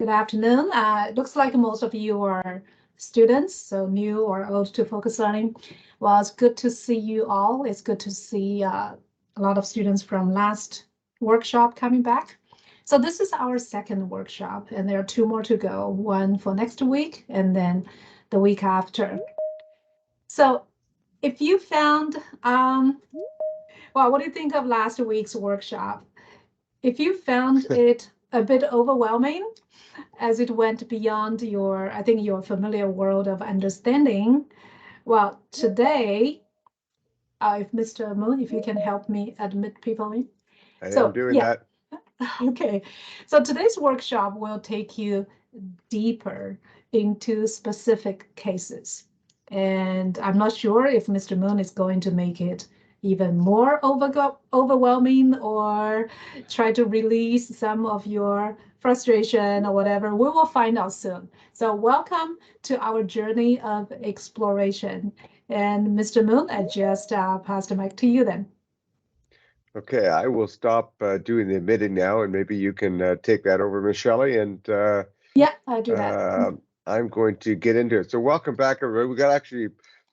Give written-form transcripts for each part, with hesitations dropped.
Good afternoon. It looks like most of you are students, so new or old to focus learning. Well, it's good to see you all. It's good to see a lot of students from last workshop coming back. So this is our second workshop, and there are two more to go, one for next week and then the week after. So if you found, well, what do you think of last week's workshop? If you found it a bit overwhelming, as it went beyond your, I think, your familiar world of understanding. Well, today, if Mr. Moon, if you can help me admit people in. I am So, doing yeah, that. okay. So today's workshop will take you deeper into specific cases. And I'm not sure if Mr. Moon is going to make it even more overwhelming or try to release some of your frustration or whatever. We will find out soon. So welcome to our journey of exploration. And Mr. Moon, I just passed the mic to you then. Okay, I will stop doing the admitting now, and maybe you can take that over, Miss Shelley, and Yeah, I do that. uh, I'm going to get into it. So welcome back, everybody. We got actually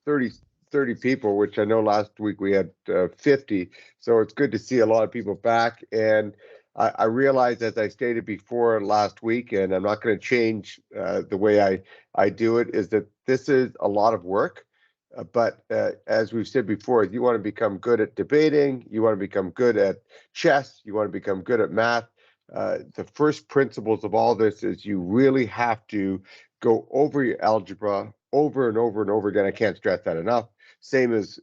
30, 30 people, which I know last week we had 50. So it's good to see a lot of people back. And I realized, as I stated before last week, and I'm not going to change the way I do it, is that this is a lot of work. But as we've said before, you want to become good at debating, you want to become good at chess, you want to become good at math. The first principles of all this is you really have to go over your algebra over and over and over again. I can't stress that enough. Same as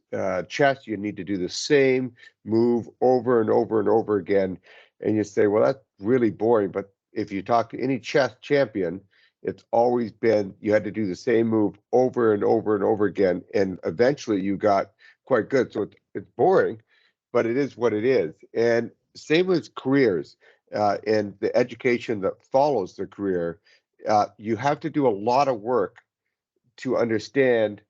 chess, you need to do the same move over and over and over again. And you say, well, that's really boring. But if you talk to any chess champion, it's always been you had to do the same move over and over and over again. And eventually you got quite good. So it's boring, but it is what it is. And same with careers and the education that follows the career. You have to do a lot of work to understand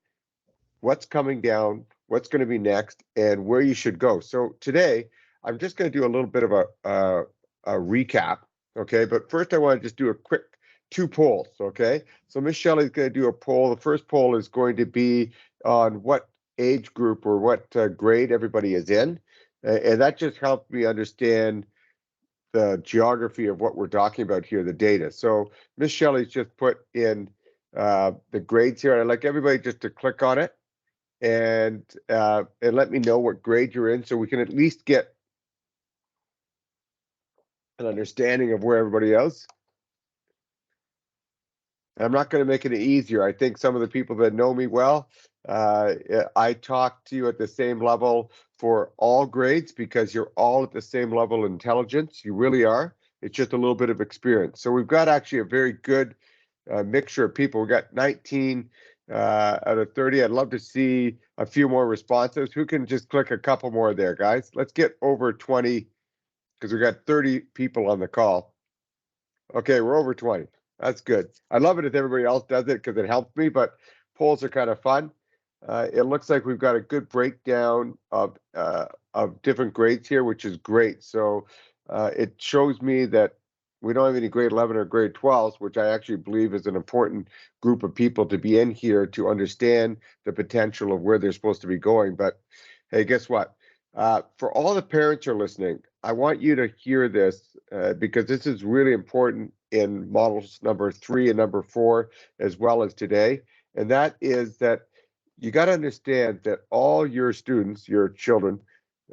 what's coming down, what's going to be next, and where you should go. So today, I'm just going to do a little bit of a recap, okay? But first, I want to just do a quick two polls, okay? So Miss Shelley's going to do a poll. The first poll is going to be on what age group or what grade everybody is in, and that just helped me understand the geography of what we're talking about here, the data. So Miss Shelley's just put in the grades here. I'd like everybody just to click on it and let me know what grade you're in so we can at least get an understanding of where everybody else. I'm not going to make it easier. I think some of the people that know me well, I talk to you at the same level for all grades because you're all at the same level of intelligence. You really are. It's just a little bit of experience. So we've got actually a very good mixture of people. We got 19 out of 30. I'd love to see a few more responses. Who can just click a couple more there, guys? Let's get over 20 because we got 30 people on the call. Okay, we're over 20. That's good. I love it if everybody else does it because it helps me, but polls are kind of fun. It looks like we've got a good breakdown of different grades here, which is great. So it shows me that we don't have any grade 11 or grade 12s, which I actually believe is an important group of people to be in here to understand the potential of where they're supposed to be going. But hey, guess what? For all the parents who are listening, I want you to hear this because this is really important in models number 3 and number 4, as well as today. And that is that you got to understand that all your students, your children,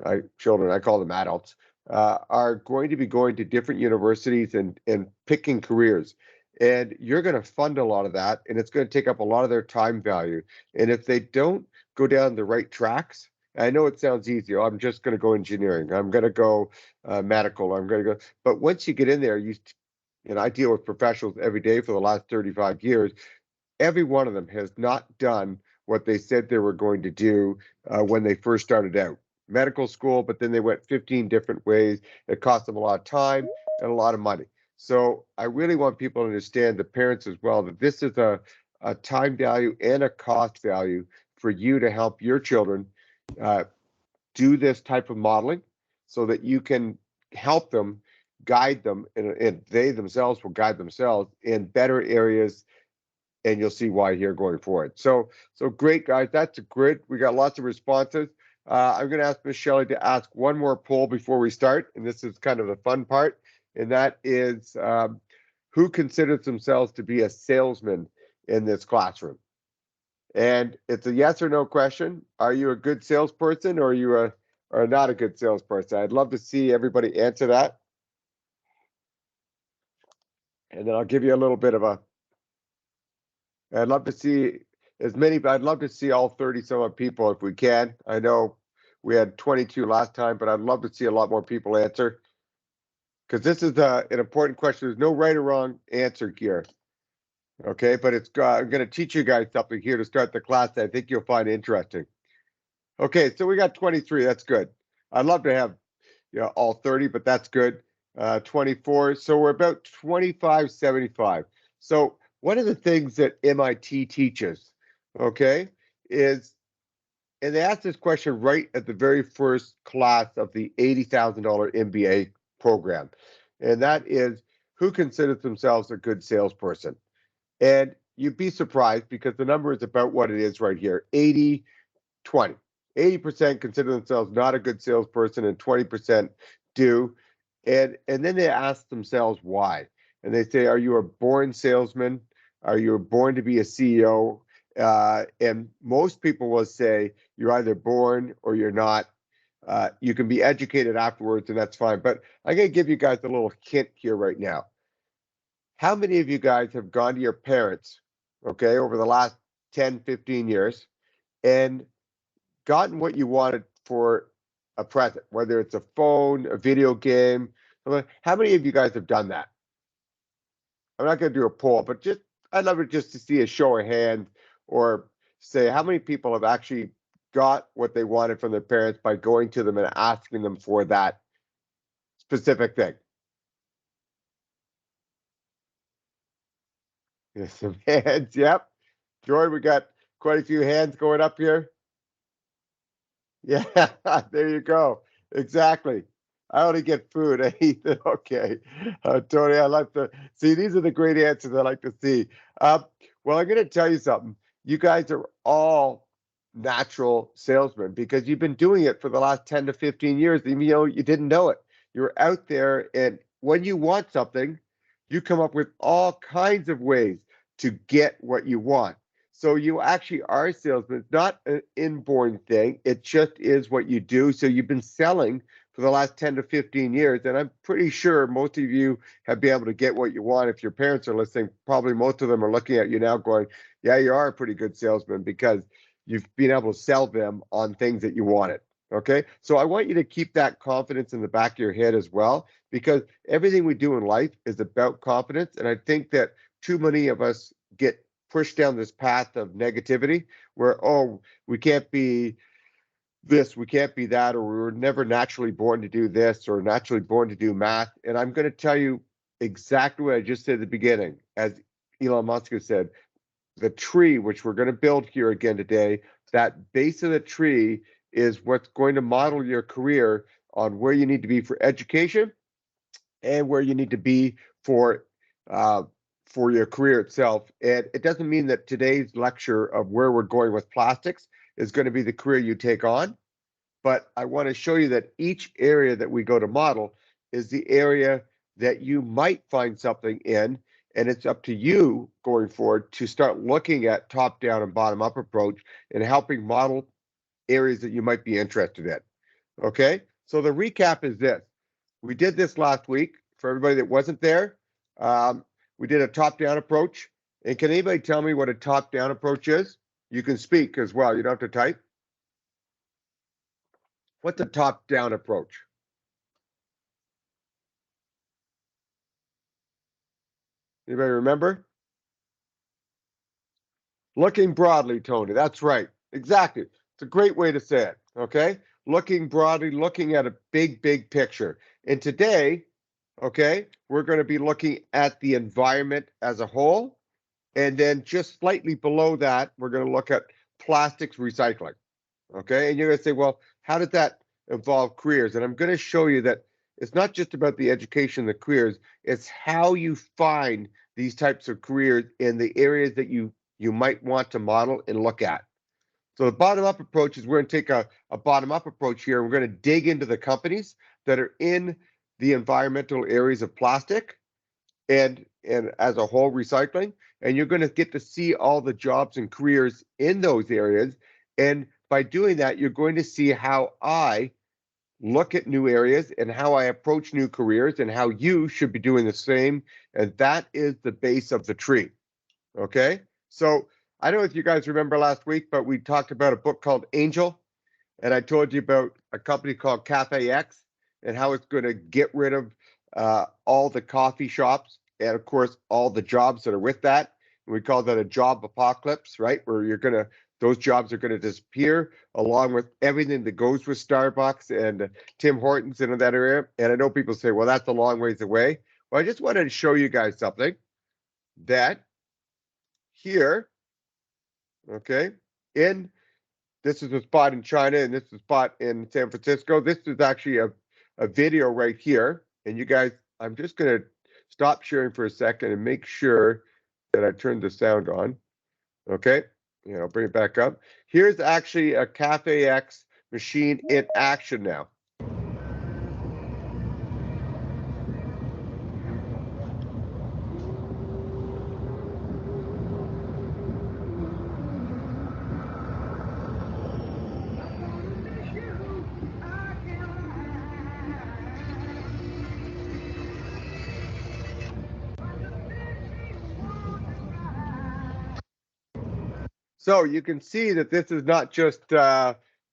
I call them adults, are going to be going to different universities and picking careers. And you're going to fund a lot of that, and it's going to take up a lot of their time value. And if they don't go down the right tracks, I know it sounds easy. Oh, I'm just going to go engineering. I'm going to go medical. I'm going to go. But once you get in there, and I deal with professionals every day for the last 35 years. Every one of them has not done what they said they were going to do when they first started out. Medical school, but then they went 15 different ways. It cost them a lot of time and a lot of money. So I really want people to understand, the parents as well, that this is a time value and a cost value for you to help your children do this type of modeling so that you can help them guide them, and they themselves will guide themselves in better areas, and you'll see why here going forward. So great, guys. That's a grid. We got lots of responses. I'm going to ask Miss Shelley to ask one more poll before we start, and this is kind of the fun part, and that is who considers themselves to be a salesman in this classroom? And it's a yes or no question. Are you a good salesperson, or are you or not a good salesperson? I'd love to see everybody answer that. And then I'll give you a little bit of a, I'd love to see I'd love to see all 30 some odd people if we can. I know we had 22 last time, but I'd love to see a lot more people answer, because this is an important question. There's no right or wrong answer here. Okay, but I'm going to teach you guys something here to start the class that I think you'll find interesting. Okay, so we got 23. That's good. I'd love to have all 30, but that's good. 24. So we're about 25-75. So one of the things that MIT teaches, okay, is, and they asked this question right at the very first class of the $80,000 MBA program, and that is, who considers themselves a good salesperson? And you'd be surprised, because the number is about what it is right here, 80-20. 80% consider themselves not a good salesperson, and 20% do. And then they ask themselves why. And they say, are you a born salesman? Are you born to be a CEO? And most people will say you're either born or you're not. You can be educated afterwards, and that's fine. But I'm going to give you guys a little hint here right now. How many of you guys have gone to your parents, okay, over the last 10, 15 years and gotten what you wanted for a present, whether it's a phone, a video game? How many of you guys have done that? I'm not going to do a poll, but I'd love it just to see a show of hands, or say how many people have actually got what they wanted from their parents by going to them and asking them for that specific thing. Yes, some hands. Yep. Joy, we got quite a few hands going up here. Yeah, there you go. Exactly. I only get food. I eat it. Okay. Tony, I like to see, these are the great answers I like to see. Well, I'm going to tell you something. You guys are all natural salesmen, because you've been doing it for the last 10 to 15 years, even though you didn't know it. You're out there, and when you want something, you come up with all kinds of ways to get what you want. So you actually are a salesman. It's not an inborn thing. It just is what you do. So you've been selling for the last 10 to 15 years. And I'm pretty sure most of you have been able to get what you want. If your parents are listening, probably most of them are looking at you now going, yeah, you are a pretty good salesman, because you've been able to sell them on things that you wanted. Okay. So I want you to keep that confidence in the back of your head as well, because everything we do in life is about confidence. And I think that too many of us get pushed down this path of negativity, where, oh, we can't be this, we can't be that, or we were never naturally born to do this, or naturally born to do math. And I'm going to tell you exactly what I just said at the beginning. As Elon Musk has said, the tree, which we're going to build here again today, that base of the tree is what's going to model your career on where you need to be for education and where you need to be for your career itself. And it doesn't mean that today's lecture of where we're going with plastics is going to be the career you take on, but I want to show you that each area that we go to model is the area that you might find something in, and it's up to you going forward to start looking at top-down and bottom-up approach and helping model areas that you might be interested in. Okay, so the recap is this. We did this last week. For everybody that wasn't there, we did a top-down approach. And can anybody tell me what a top-down approach is? You can speak as well. You don't have to type. What's a top-down approach? Anybody remember? Looking broadly, Tony. That's right. Exactly. It's a great way to say it. Okay. Looking broadly, looking at a big, big picture. And today, okay, we're going to be looking at the environment as a whole. And then just slightly below that, we're going to look at plastics recycling. Okay. And you're going to say, well, how did that involve careers? And I'm going to show you that it's not just about the education, the careers, it's how you find these types of careers in the areas that you might want to model and look at. So the bottom-up approach is we're going to take a bottom-up approach here. We're going to dig into the companies that are in the environmental areas of plastic and as a whole recycling, and you're going to get to see all the jobs and careers in those areas. And by doing that, you're going to see how I look at new areas and how I approach new careers and how you should be doing the same. And that is the base of the tree. Okay. So I don't know if you guys remember last week, but we talked about a book called Angel. And I told you about a company called Cafe X and how it's going to get rid of all the coffee shops and, of course, all the jobs that are with that. And we call that a job apocalypse, right? Where those jobs are going to disappear along with everything that goes with Starbucks and Tim Hortons and in that area. And I know people say, well, that's a long ways away. Well, I just wanted to show you guys something that here, okay, this is a spot in China and this is a spot in San Francisco. This is actually a video right here. And you guys, I'm just going to stop sharing for a second and make sure that I turn the sound on. Okay, I'll bring it back up. Here's actually a Cafe X machine in action now. So you can see that this is not just something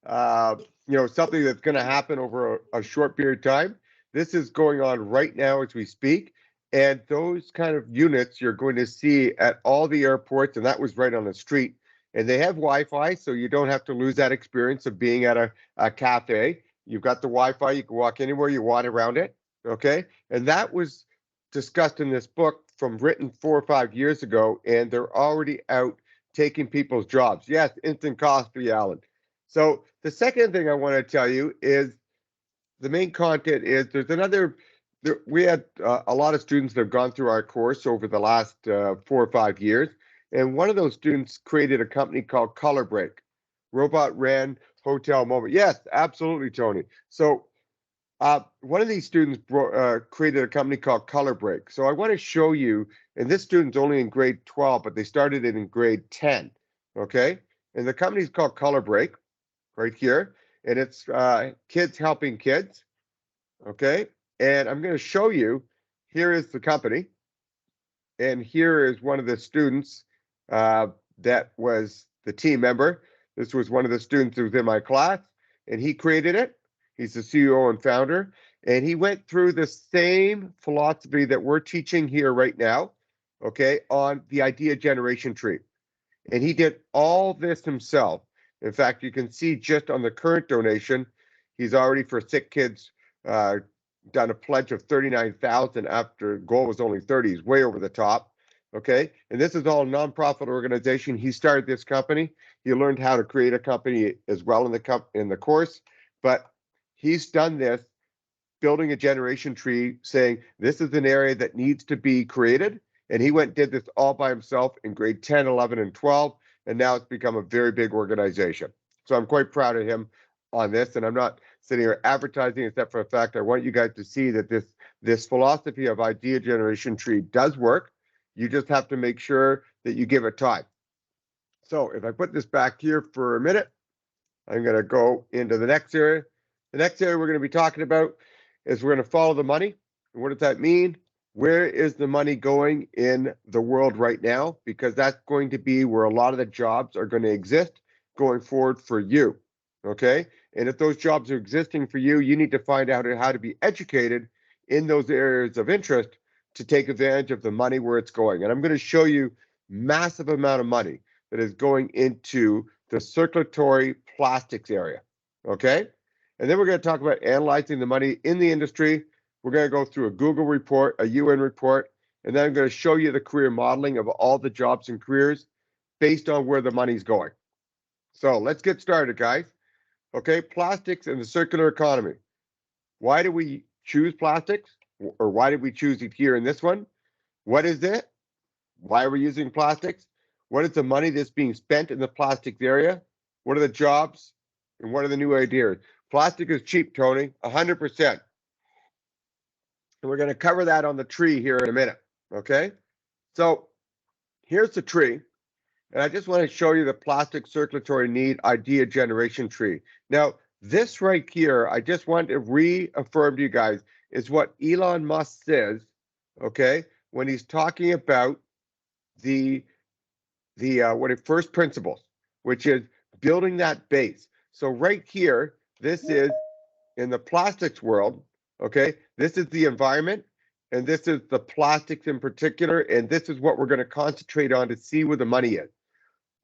that's going to happen over a short period of time. This is going on right now as we speak, and those kind of units you're going to see at all the airports, and that was right on the street. And they have Wi-Fi, so you don't have to lose that experience of being at a cafe. You've got the Wi-Fi; you can walk anywhere you want around it. Okay, and that was discussed in this book written 4 or 5 years ago, and they're already out taking people's jobs. Yes, instant coffee, Alan. So the second thing I want to tell you is the main content is we had a lot of students that have gone through our course over the last 4 or 5 years. And one of those students created a company called Colorbreak, Robot Ran Hotel Moment. Yes, absolutely, Tony. So one of these students created a company called Colorbreak. So I want to show you, and this student's only in grade 12, but they started it in grade 10, okay? And the company's called Colorbreak, right here, and it's kids helping kids, okay? And I'm going to show you, here is the company, and here is one of the students that was the team member. This was one of the students who was in my class, and he created it. He's the CEO and founder, and he went through the same philosophy that we're teaching here right now, okay, on the idea generation tree. And he did all this himself. In fact, you can see just on the current donation, he's already for sick kids done a pledge of 39,000 after goal was only 30. He's way over the top, okay? And this is all a nonprofit organization. He started this company. He learned how to create a company as well in the course, but he's done this, building a generation tree, saying this is an area that needs to be created. And he went and did this all by himself in grade 10, 11, and 12. And now it's become a very big organization. So I'm quite proud of him on this. And I'm not sitting here advertising, except for the fact I want you guys to see that this philosophy of idea generation tree does work. You just have to make sure that you give it time. So if I put this back here for a minute, I'm going to go into the next area. The next area we're going to be talking about is we're going to follow the money. And what does that mean? Where is the money going in the world right now? Because that's going to be where a lot of the jobs are going to exist going forward for you. Okay? And if those jobs are existing for you, you need to find out how to be educated in those areas of interest to take advantage of the money where it's going. And I'm going to show you massive amount of money that is going into the circulatory plastics area. Okay? And then we're going to talk about analyzing the money in the industry. We're going to go through a Google report, a UN report, and then I'm going to show you the career modeling of all the jobs and careers based on where the money's going. So let's get started, guys. Okay, plastics and the circular economy. Why do we choose plastics, or why did we choose it here in this one? What is it? Why are we using plastics? What is the money that's being spent in the plastics area? What are the jobs? And what are the new ideas? Plastic is cheap, Tony, 100%. And we're going to cover that on the tree here in a minute, okay? So here's the tree. And I just want to show you the plastic circulatory need idea generation tree. Now, this right here, I just want to reaffirm to you guys, is what Elon Musk says, okay, when he's talking about the first principles, which is building that base. So right here, this is in the plastics world, okay, this is the environment, and this is the plastics in particular, and this is what we're going to concentrate on to see where the money is.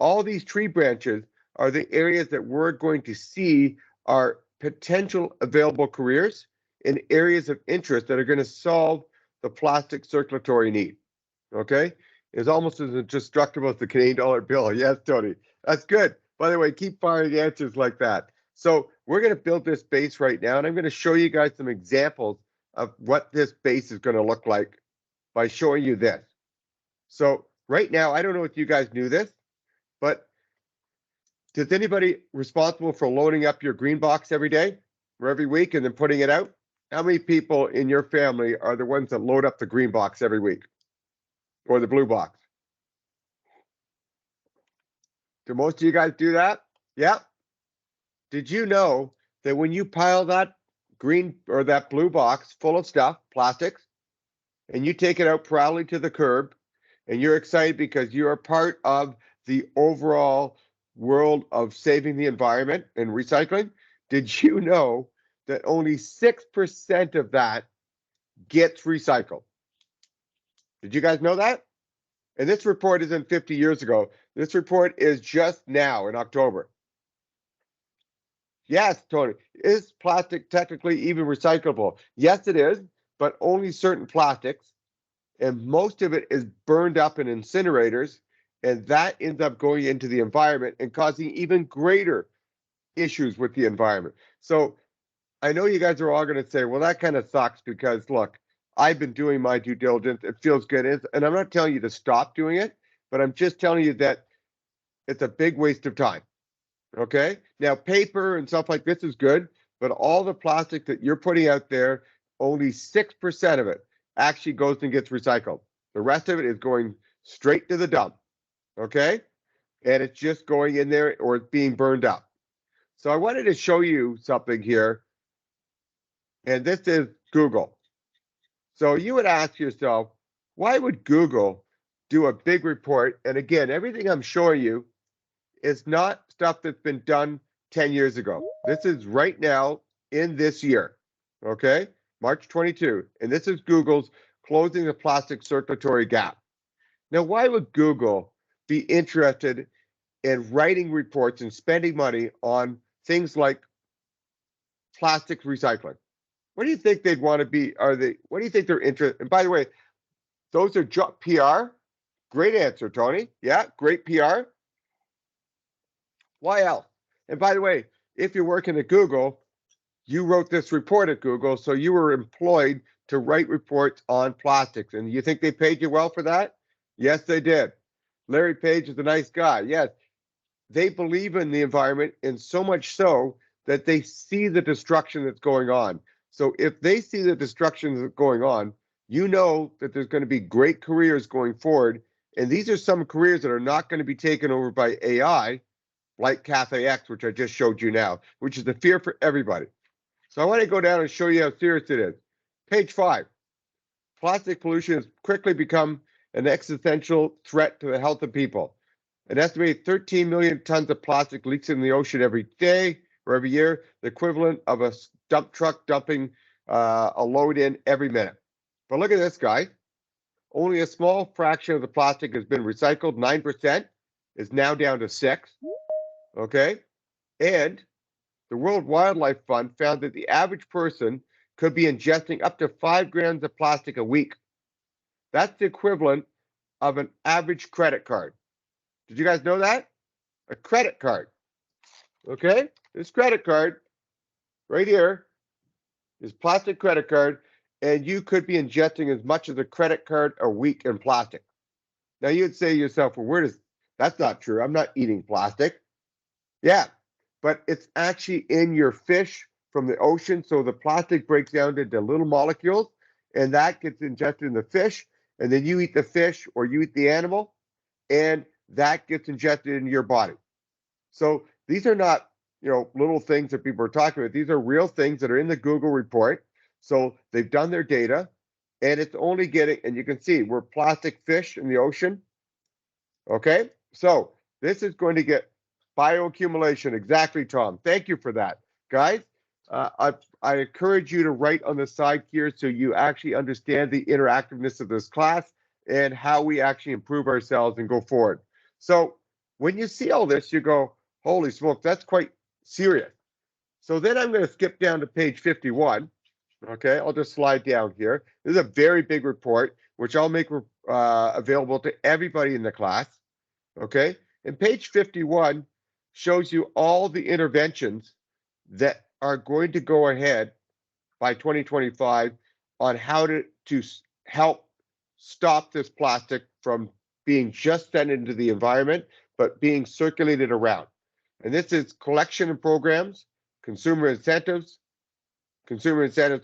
All these tree branches are the areas that we're going to see are potential available careers in areas of interest that are going to solve the plastic circulatory need. Okay? It's almost as indestructible as the Canadian dollar bill. Yes, Tony. That's good. By the way, keep firing answers like that. So we're going to build this base right now, and I'm going to show you guys some examples of what this base is going to look like by showing you this. So right now, I don't know if you guys knew this, but does anybody responsible for loading up your green box every day or every week and then putting it out? How many people in your family are the ones that load up the green box every week or the blue box? Do most of you guys do that? Yeah. Did you know that when you pile that green or that blue box full of stuff, plastics, and you take it out proudly to the curb, and you're excited because you're a part of the overall world of saving the environment and recycling, did you know that only 6% of that gets recycled? Did you guys know that? And this report isn't 50 years ago. This report is just now in October. Yes, Tony. Is plastic technically even recyclable? Yes, it is, but only certain plastics. And most of it is burned up in incinerators, and that ends up going into the environment and causing even greater issues with the environment. So I know you guys are all going to say, well, that kind of sucks because, look, I've been doing my due diligence. It feels good. And I'm not telling you to stop doing it, but I'm just telling you that it's a big waste of time. Okay? Now, paper and stuff like this is good, but all the plastic that you're putting out there, only 6% of it actually goes and gets recycled. The rest of it is going straight to the dump. Okay? And it's just going in there or it's being burned up. So I wanted to show you something here. And this is Google. So you would ask yourself, why would Google do a big report? And again, everything I'm showing you is not stuff that's been done 10 years ago. This is right now in this year, okay? March 22. And this is Google's closing the plastic circulatory gap. Now, why would Google be interested in writing reports and spending money on things like plastic recycling? What do you think they'd want to be? What do you think they're interested? And by the way, those are PR. Great answer, Tony. Yeah, great PR. Why else? And by the way, if you're working at Google, you wrote this report at Google, so you were employed to write reports on plastics. And you think they paid you well for that? Yes, they did. Larry Page is a nice guy. Yes, they believe in the environment, and so much so that they see the destruction that's going on. So if they see the destruction that's going on, you know that there's going to be great careers going forward. And these are some careers that are not going to be taken over by AI, like Cafe X, which I just showed you now, which is the fear for everybody. So I want to go down and show you how serious it is. Page 5. Plastic pollution has quickly become an existential threat to the health of people. An estimated 13 million tons of plastic leaks in the ocean every day or every year, the equivalent of a dump truck dumping a load in every minute. But look at this guy. Only a small fraction of the plastic has been recycled. 9% is now down to 6. Okay? And the World Wildlife Fund found that the average person could be ingesting up to 5 grams of plastic a week. That's the equivalent of an average credit card. Did you guys know that? A credit card. Okay? This credit card right here is plastic credit card, and you could be ingesting as much as a credit card a week in plastic. Now you'd say to yourself, well, that's not true. I'm not eating plastic. Yeah, but it's actually in your fish from the ocean. So the plastic breaks down into little molecules, and that gets ingested in the fish. And then you eat the fish or you eat the animal, and that gets ingested into your body. So these are not, little things that people are talking about. These are real things that are in the Google report. So they've done their data, and it's only getting, and you can see we're plastic fish in the ocean. Okay, so this is going to get bioaccumulation. Exactly, Tom. Thank you for that, guys. I encourage you to write on the side here so you actually understand the interactiveness of this class and how we actually improve ourselves and go forward. So when you see all this, you go, holy smokes, that's quite serious. So then I'm going to skip down to page 51. Okay, I'll just slide down here. This is a very big report, which I'll make available to everybody in the class. Okay, and page 51 shows you all the interventions that are going to go ahead by 2025 on how to help stop this plastic from being just sent into the environment, but being circulated around. And this is collection and programs, consumer incentives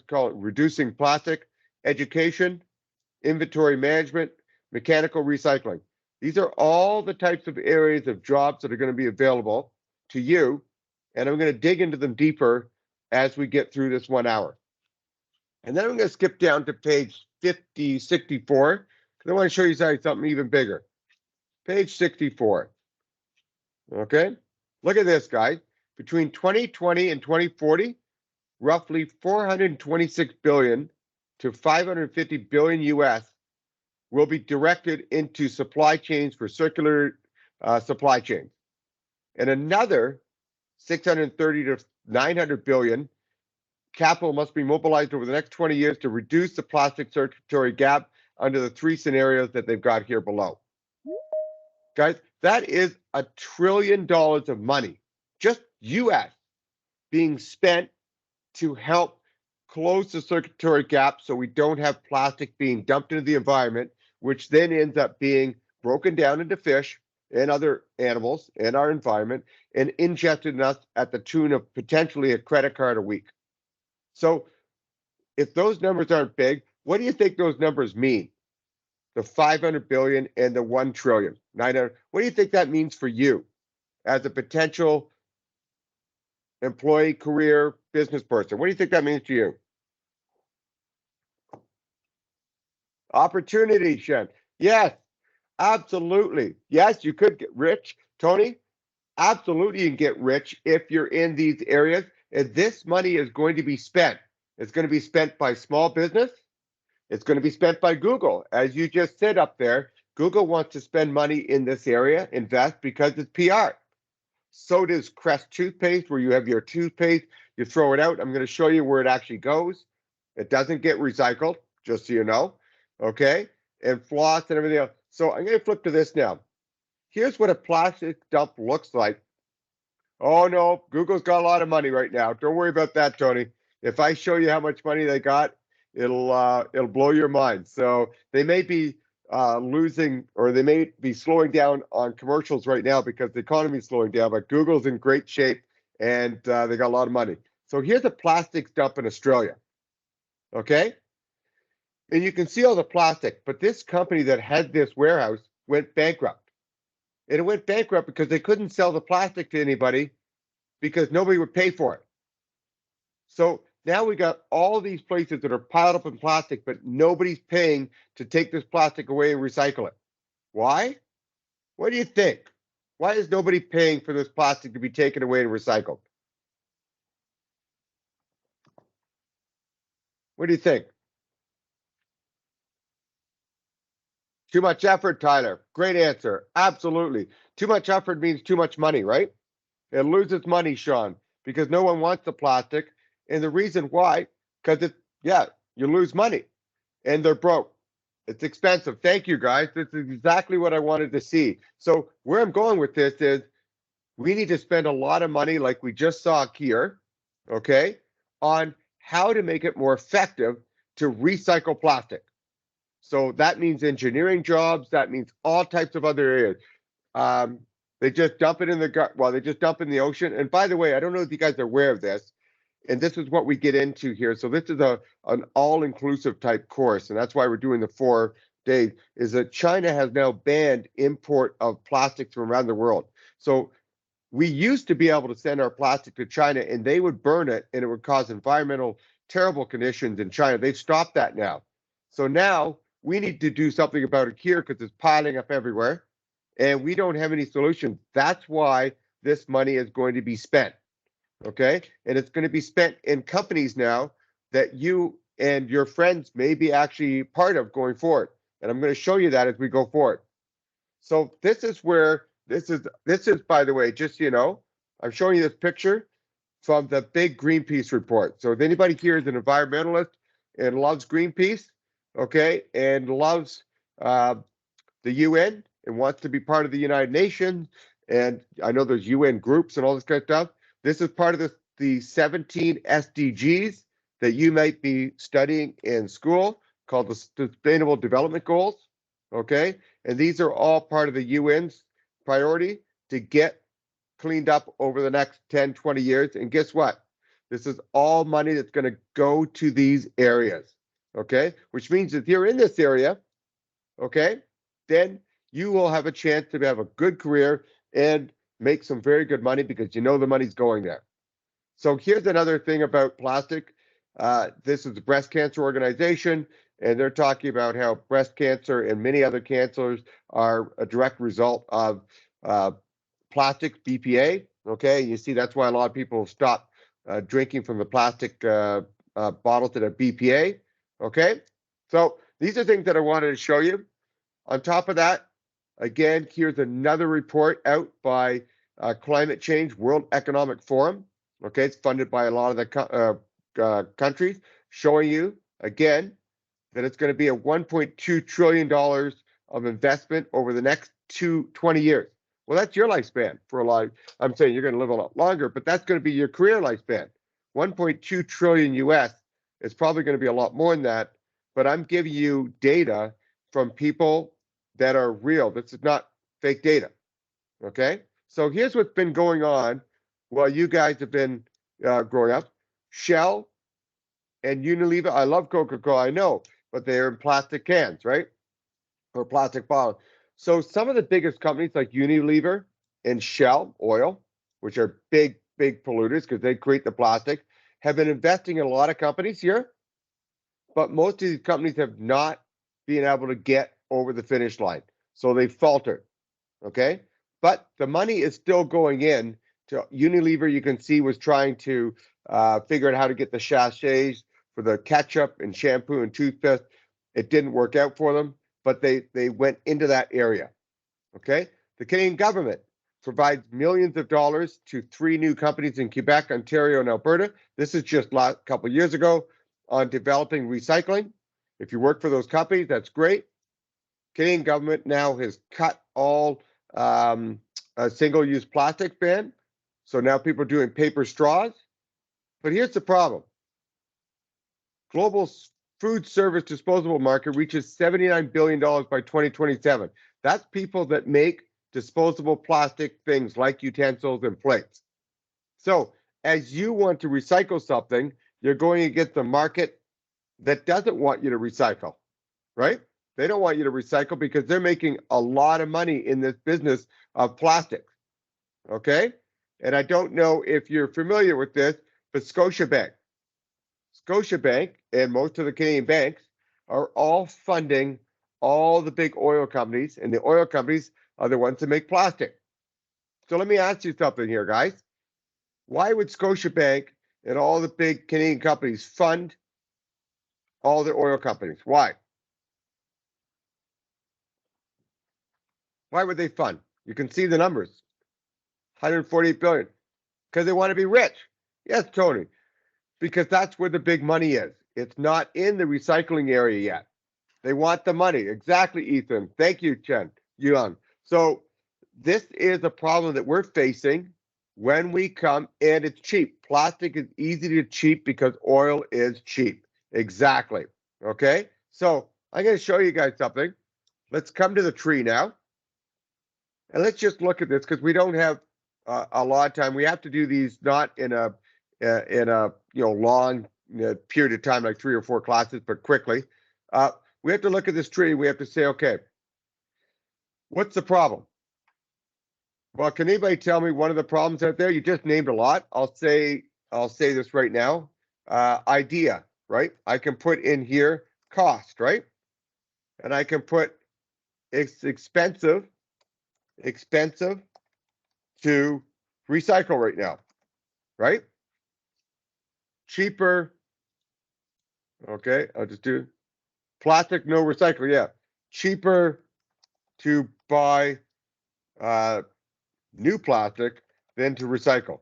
call it reducing plastic, education, inventory management, mechanical recycling. These are all the types of areas of jobs that are going to be available to you, and I'm going to dig into them deeper as we get through this 1 hour. And then I'm going to skip down to page 64, because I want to show you something even bigger. Page 64. Okay, look at this, guys. Between 2020 and 2040, roughly 426 billion to 550 billion US will be directed into supply chains for circular supply chains. And another 630 to 900 billion capital must be mobilized over the next 20 years to reduce the plastic circulatory gap under the three scenarios that they've got here below. Guys, that is $1 trillion of money, just US, being spent to help close the circulatory gap so we don't have plastic being dumped into the environment, which then ends up being broken down into fish and other animals in our environment and ingested in us at the tune of potentially a credit card a week. So if those numbers aren't big, what do you think those numbers mean? The 500 billion and the 1 trillion, 900. What do you think that means for you as a potential employee, career, business person? What do you think that means to you? Opportunity, Shen. Yes, absolutely. Yes, you could get rich. Tony, absolutely you can get rich if you're in these areas. And this money is going to be spent. It's going to be spent by small business. It's going to be spent by Google. As you just said up there, Google wants to spend money in this area, invest, because it's PR. So does Crest toothpaste, where you have your toothpaste, you throw it out. I'm going to show you where it actually goes. It doesn't get recycled, just so you know. Okay, and floss and everything else. So I'm going to flip to this now. Here's what a plastic dump looks like. Oh no, Google's got a lot of money right now. Don't worry about that, Tony. If I show you how much money they got, it'll blow your mind. So they may be losing, or they may be slowing down on commercials right now because the economy is slowing down, but Google's in great shape and they got a lot of money. So here's a plastics dump in Australia. Okay, and you can see all the plastic, but this company that had this warehouse went bankrupt. And it went bankrupt because they couldn't sell the plastic to anybody because nobody would pay for it. So now we got all these places that are piled up in plastic, but nobody's paying to take this plastic away and recycle it. Why? What do you think? Why is nobody paying for this plastic to be taken away and recycled? What do you think? Too much effort, Tyler. Great answer. Absolutely. Too much effort means too much money, right? It loses money, Sean, because no one wants the plastic. And the reason why, because you lose money and they're broke. It's expensive. Thank you, guys. This is exactly what I wanted to see. So where I'm going with this is we need to spend a lot of money, like we just saw here, okay, on how to make it more effective to recycle plastic. So that means engineering jobs. That means all types of other areas. Um, they just dump it in the they just dump it in the ocean. And by the way, I don't know if you guys are aware of this, and this is what we get into here. So this is an all-inclusive type course, and that's why we're doing the 4 days. Is that China has now banned import of plastics from around the world. So we used to be able to send our plastic to China, and they would burn it, and it would cause environmental terrible conditions in China. They've stopped that now. So now we need to do something about it here because it's piling up everywhere, and we don't have any solutions. That's why this money is going to be spent. Okay, and it's going to be spent in companies now that you and your friends may be actually part of going forward. And I'm going to show you that as we go forward. So this is where this is, by the way, just so you know, I'm showing you this picture from the big Greenpeace report. So if anybody here is an environmentalist and loves Greenpeace, okay, and loves the UN and wants to be part of the United Nations, and I know there's UN groups and all this kind of stuff, this is part of the 17 SDGs that you might be studying in school called the Sustainable Development Goals, okay? And these are all part of the UN's priority to get cleaned up over the next 10, 20 years. And guess what? This is all money that's going to go to these areas, okay? Which means if you're in this area, okay, then you will have a chance to have a good career and make some very good money because you know the money's going there. So here's another thing about plastic. This is the Breast Cancer Organization, and they're talking about how breast cancer and many other cancers are a direct result of plastic BPA. Okay, you see that's why a lot of people stop drinking from the plastic bottles that have BPA. Okay, so these are things that I wanted to show you. On top of that, again, here's another report out by Climate Change World Economic Forum. Okay, it's funded by a lot of the countries, showing you again that it's going to be a $1.2 trillion of investment over the next 20 years. Well, that's your lifespan for a lot. I'm saying you're going to live a lot longer, but that's going to be your career lifespan. 1.2 trillion US is probably going to be a lot more than that, but I'm giving you data from people that are real. This is not fake data. Okay, so here's what's been going on while you guys have been growing up. Shell and Unilever. I love Coca-Cola, I know, but they're in plastic cans, right? Or plastic bottles. So some of the biggest companies like Unilever and Shell Oil, which are big polluters because they create the plastic, have been investing in a lot of companies here, but most of these companies have not been able to get over the finish line. So they faltered, okay? But the money is still going in to Unilever. You can see was trying to figure out how to get the sachets for the ketchup and shampoo and toothpaste. It didn't work out for them, but they went into that area, okay? The Canadian government provides millions of dollars to 3 new companies in Quebec, Ontario, and Alberta. This is just a couple of years ago on developing recycling. If you work for those companies, that's great. Canadian government now has cut all single-use plastic ban. So now people are doing paper straws. But here's the problem. Global food service disposable market reaches $79 billion by 2027. That's people that make disposable plastic things like utensils and plates. So as you want to recycle something, you're going against the market that doesn't want you to recycle, right? They don't want you to recycle because they're making a lot of money in this business of plastics, okay? And I don't know if you're familiar with this, but Scotiabank and most of the Canadian banks are all funding all the big oil companies, and the oil companies are the ones that make plastic. So let me ask you something here, guys. Why would Scotiabank and all the big Canadian companies fund all the oil companies? Why? Why would they fund? You can see the numbers. 148 billion. Because they want to be rich. Yes, Tony. Because that's where the big money is. It's not in the recycling area yet. They want the money. Exactly, Ethan. Thank you, Chen Yuan. So this is a problem that we're facing when we come, and it's cheap. Plastic is easy to cheap because oil is cheap. Exactly. Okay. So I'm going to show you guys something. Let's come to the tree now. And let's just look at this because we don't have a lot of time. We have to do these not in a long period of time, like 3 or 4 classes, but quickly. We have to look at this tree. We have to say, okay, what's the problem? Well, can anybody tell me one of the problems out there? You just named a lot. I'll say this right now. Idea, right? I can put in here cost, right? And I can put it's expensive to recycle right now, right? Cheaper. Okay, I'll just do plastic, no recycle. Yeah, cheaper to buy new plastic than to recycle.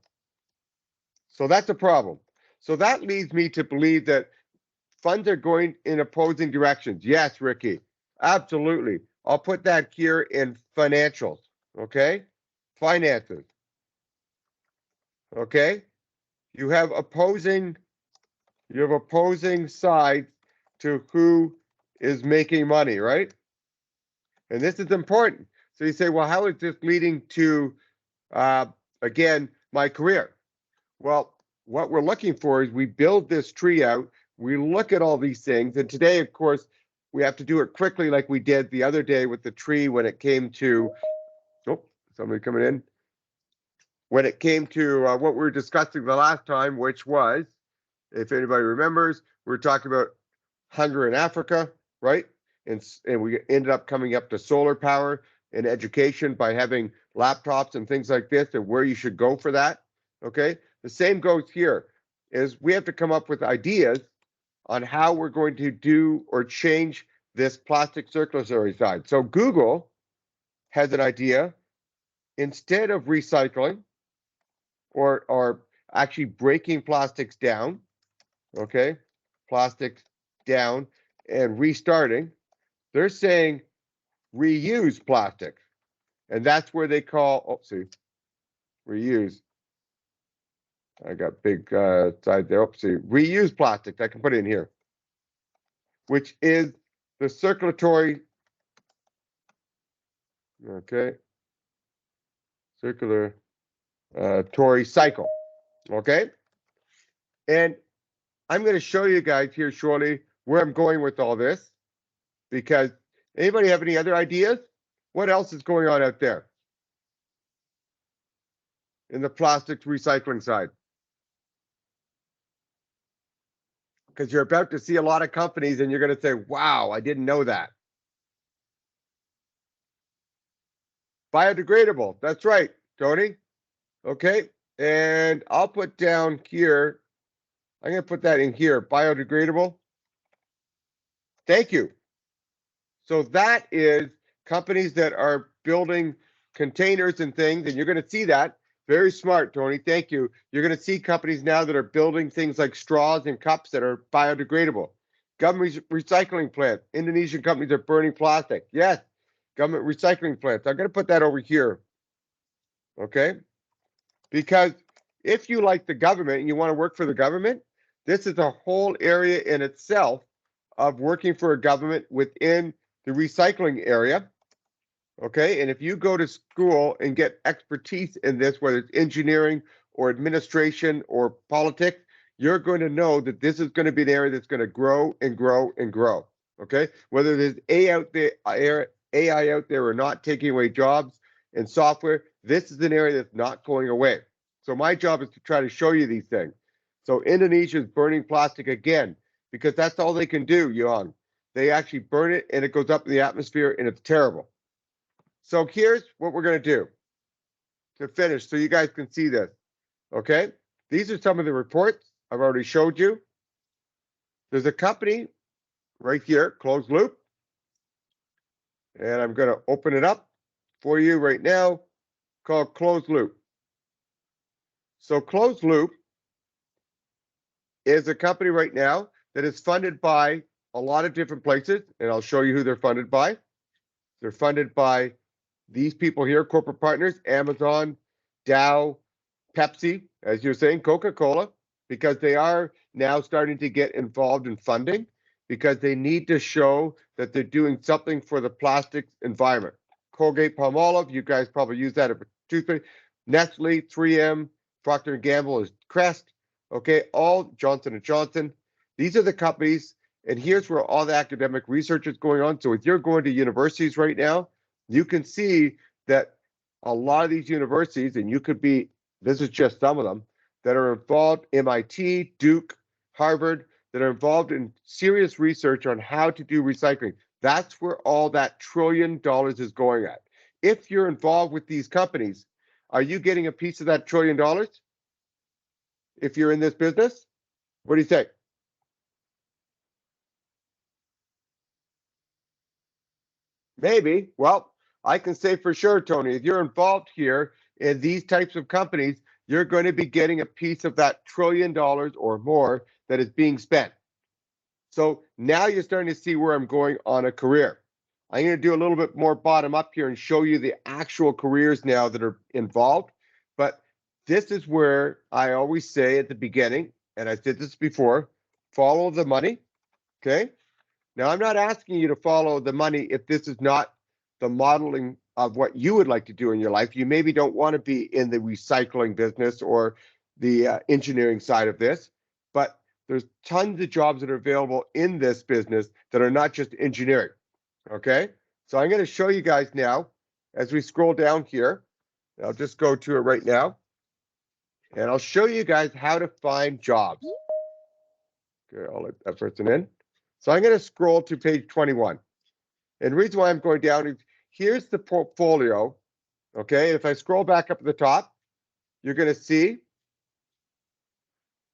So that's a problem. So that leads me to believe that funds are going in opposing directions. Yes, Ricky, absolutely. I'll put that here in financials. Okay, finances. Okay, you have opposing sides to who is making money, right? And this is important. So you say, well, how is this leading to, again, my career? Well, what we're looking for is we build this tree out. We look at all these things. And today, of course, we have to do it quickly like we did the other day with the tree when it came to, oh, somebody coming in. When it came to what we were discussing the last time, which was, if anybody remembers, we were talking about hunger in Africa, right? And we ended up coming up to solar power and education by having laptops and things like this and where you should go for that. Okay. The same goes here is we have to come up with ideas on how we're going to do or change this plastic circulatory side. So Google has an idea instead of recycling or actually breaking plastics down, okay, plastics down and restarting, they're saying reuse plastic. And that's where they call, oh, see, reuse. I got big side there. Oh, see, reuse plastic. I can put it in here, which is the circulatory, okay, circulatory cycle, okay? And I'm going to show you guys here shortly where I'm going with all this, because anybody have any other ideas? What else is going on out there in the plastics recycling side? Because you're about to see a lot of companies and you're going to say, wow, I didn't know that. Biodegradable. That's right, Tony. Okay. And I'll put down here, I'm going to put that in here, biodegradable. Thank you. So that is companies that are building containers and things, and you're going to see that. Very smart, Tony. Thank you. You're going to see companies now that are building things like straws and cups that are biodegradable. Government recycling plants. Indonesian companies are burning plastic. Yes, government recycling plants. I'm going to put that over here. Okay? Because if you like the government and you want to work for the government, this is a whole area in itself of working for a government within the recycling area. Okay, and if you go to school and get expertise in this, whether it's engineering or administration or politics, you're going to know that this is going to be an area that's going to grow and grow and grow. Okay, whether there's AI out there or not taking away jobs in software, this is an area that's not going away. So my job is to try to show you these things. So Indonesia is burning plastic again because that's all they can do, Young. They actually burn it and it goes up in the atmosphere and it's terrible. So here's what we're going to do to finish so you guys can see this. Okay, these are some of the reports I've already showed you. There's a company right here, Closed Loop, and I'm going to open it up for you right now, called Closed Loop. So Closed Loop is a company right now that is funded by a lot of different places, and I'll show you who they're funded by. They're funded by these people here, corporate partners, Amazon, Dow, Pepsi, as you're saying, Coca-Cola, because they are now starting to get involved in funding because they need to show that they're doing something for the plastic environment. Colgate Palmolive, you guys probably use that as a toothpaste. Nestle, 3M, Procter & Gamble is Crest, okay, all Johnson & Johnson. These are the companies, and here's where all the academic research is going on. So if you're going to universities right now, you can see that a lot of these universities, and you could be, this is just some of them, that are involved, MIT, Duke, Harvard, that are involved in serious research on how to do recycling. That's where all that $1 trillion is going at. If you're involved with these companies, are you getting a piece of that $1 trillion? If you're in this business, what do you think? Maybe. Well, I can say for sure, Tony, if you're involved here in these types of companies, you're going to be getting a piece of that $1 trillion or more that is being spent. So now you're starting to see where I'm going on a career. I'm going to do a little bit more bottom up here and show you the actual careers now that are involved. But this is where I always say at the beginning, and I did this before, follow the money. Okay. Now, I'm not asking you to follow the money if this is not the modeling of what you would like to do in your life. You maybe don't want to be in the recycling business or the engineering side of this, but there's tons of jobs that are available in this business that are not just engineering. Okay, so I'm going to show you guys now as we scroll down here. I'll just go to it right now, and I'll show you guys how to find jobs. Okay, I'll let that person in. So I'm going to scroll to page 21. And the reason why I'm going down is here's the portfolio. Okay, if I scroll back up at the top, you're going to see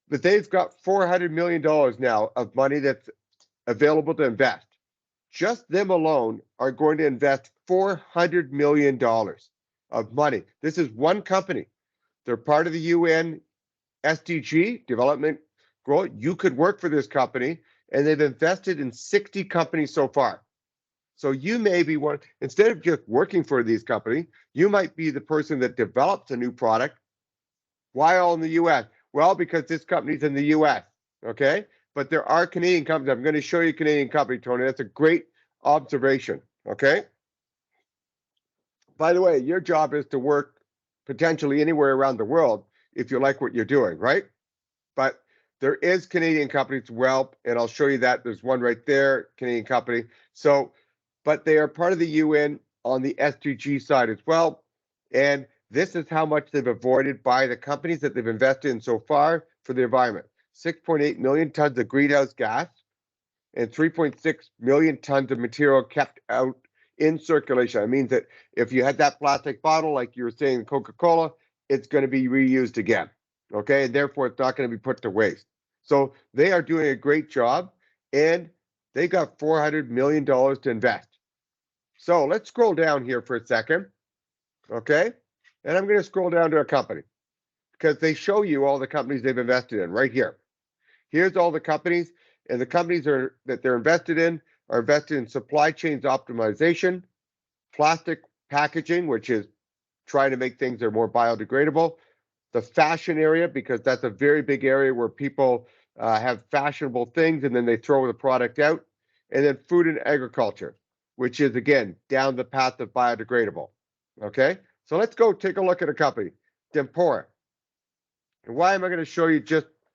that they've got $400 million now of money that's available to invest. Just them alone are going to invest $400 million of money. This is one company. They're part of the UN SDG, Development Goal. You could work for this company, and they've invested in 60 companies so far. So you may be one, instead of just working for these companies, you might be the person that develops a new product. Why all in the US? Well, because this company's in the US, okay? But there are Canadian companies. I'm going to show you a Canadian company, Tony. That's a great observation, okay? By the way, your job is to work potentially anywhere around the world if you like what you're doing, right? But there is Canadian companies as well, and I'll show you that. There's one right there, Canadian company. So, but they are part of the UN on the SDG side as well. And this is how much they've avoided by the companies that they've invested in so far for the environment. 6.8 million tons of greenhouse gas and 3.6 million tons of material kept out in circulation. It means that if you had that plastic bottle, like you were saying, Coca-Cola, it's going to be reused again. Okay, and therefore it's not going to be put to waste. So they are doing a great job, and they got $400 million to invest. So let's scroll down here for a second, okay? And I'm going to scroll down to a company because they show you all the companies they've invested in right here. Here's all the companies, and the companies that they're invested in are invested in supply chains optimization, plastic packaging, which is trying to make things that are more biodegradable, the fashion area, because that's a very big area where people have fashionable things and then they throw the product out, and then food and agriculture, which is, again, down the path of biodegradable. Okay, so let's go take a look at a company, Tempora. And why am I going to show you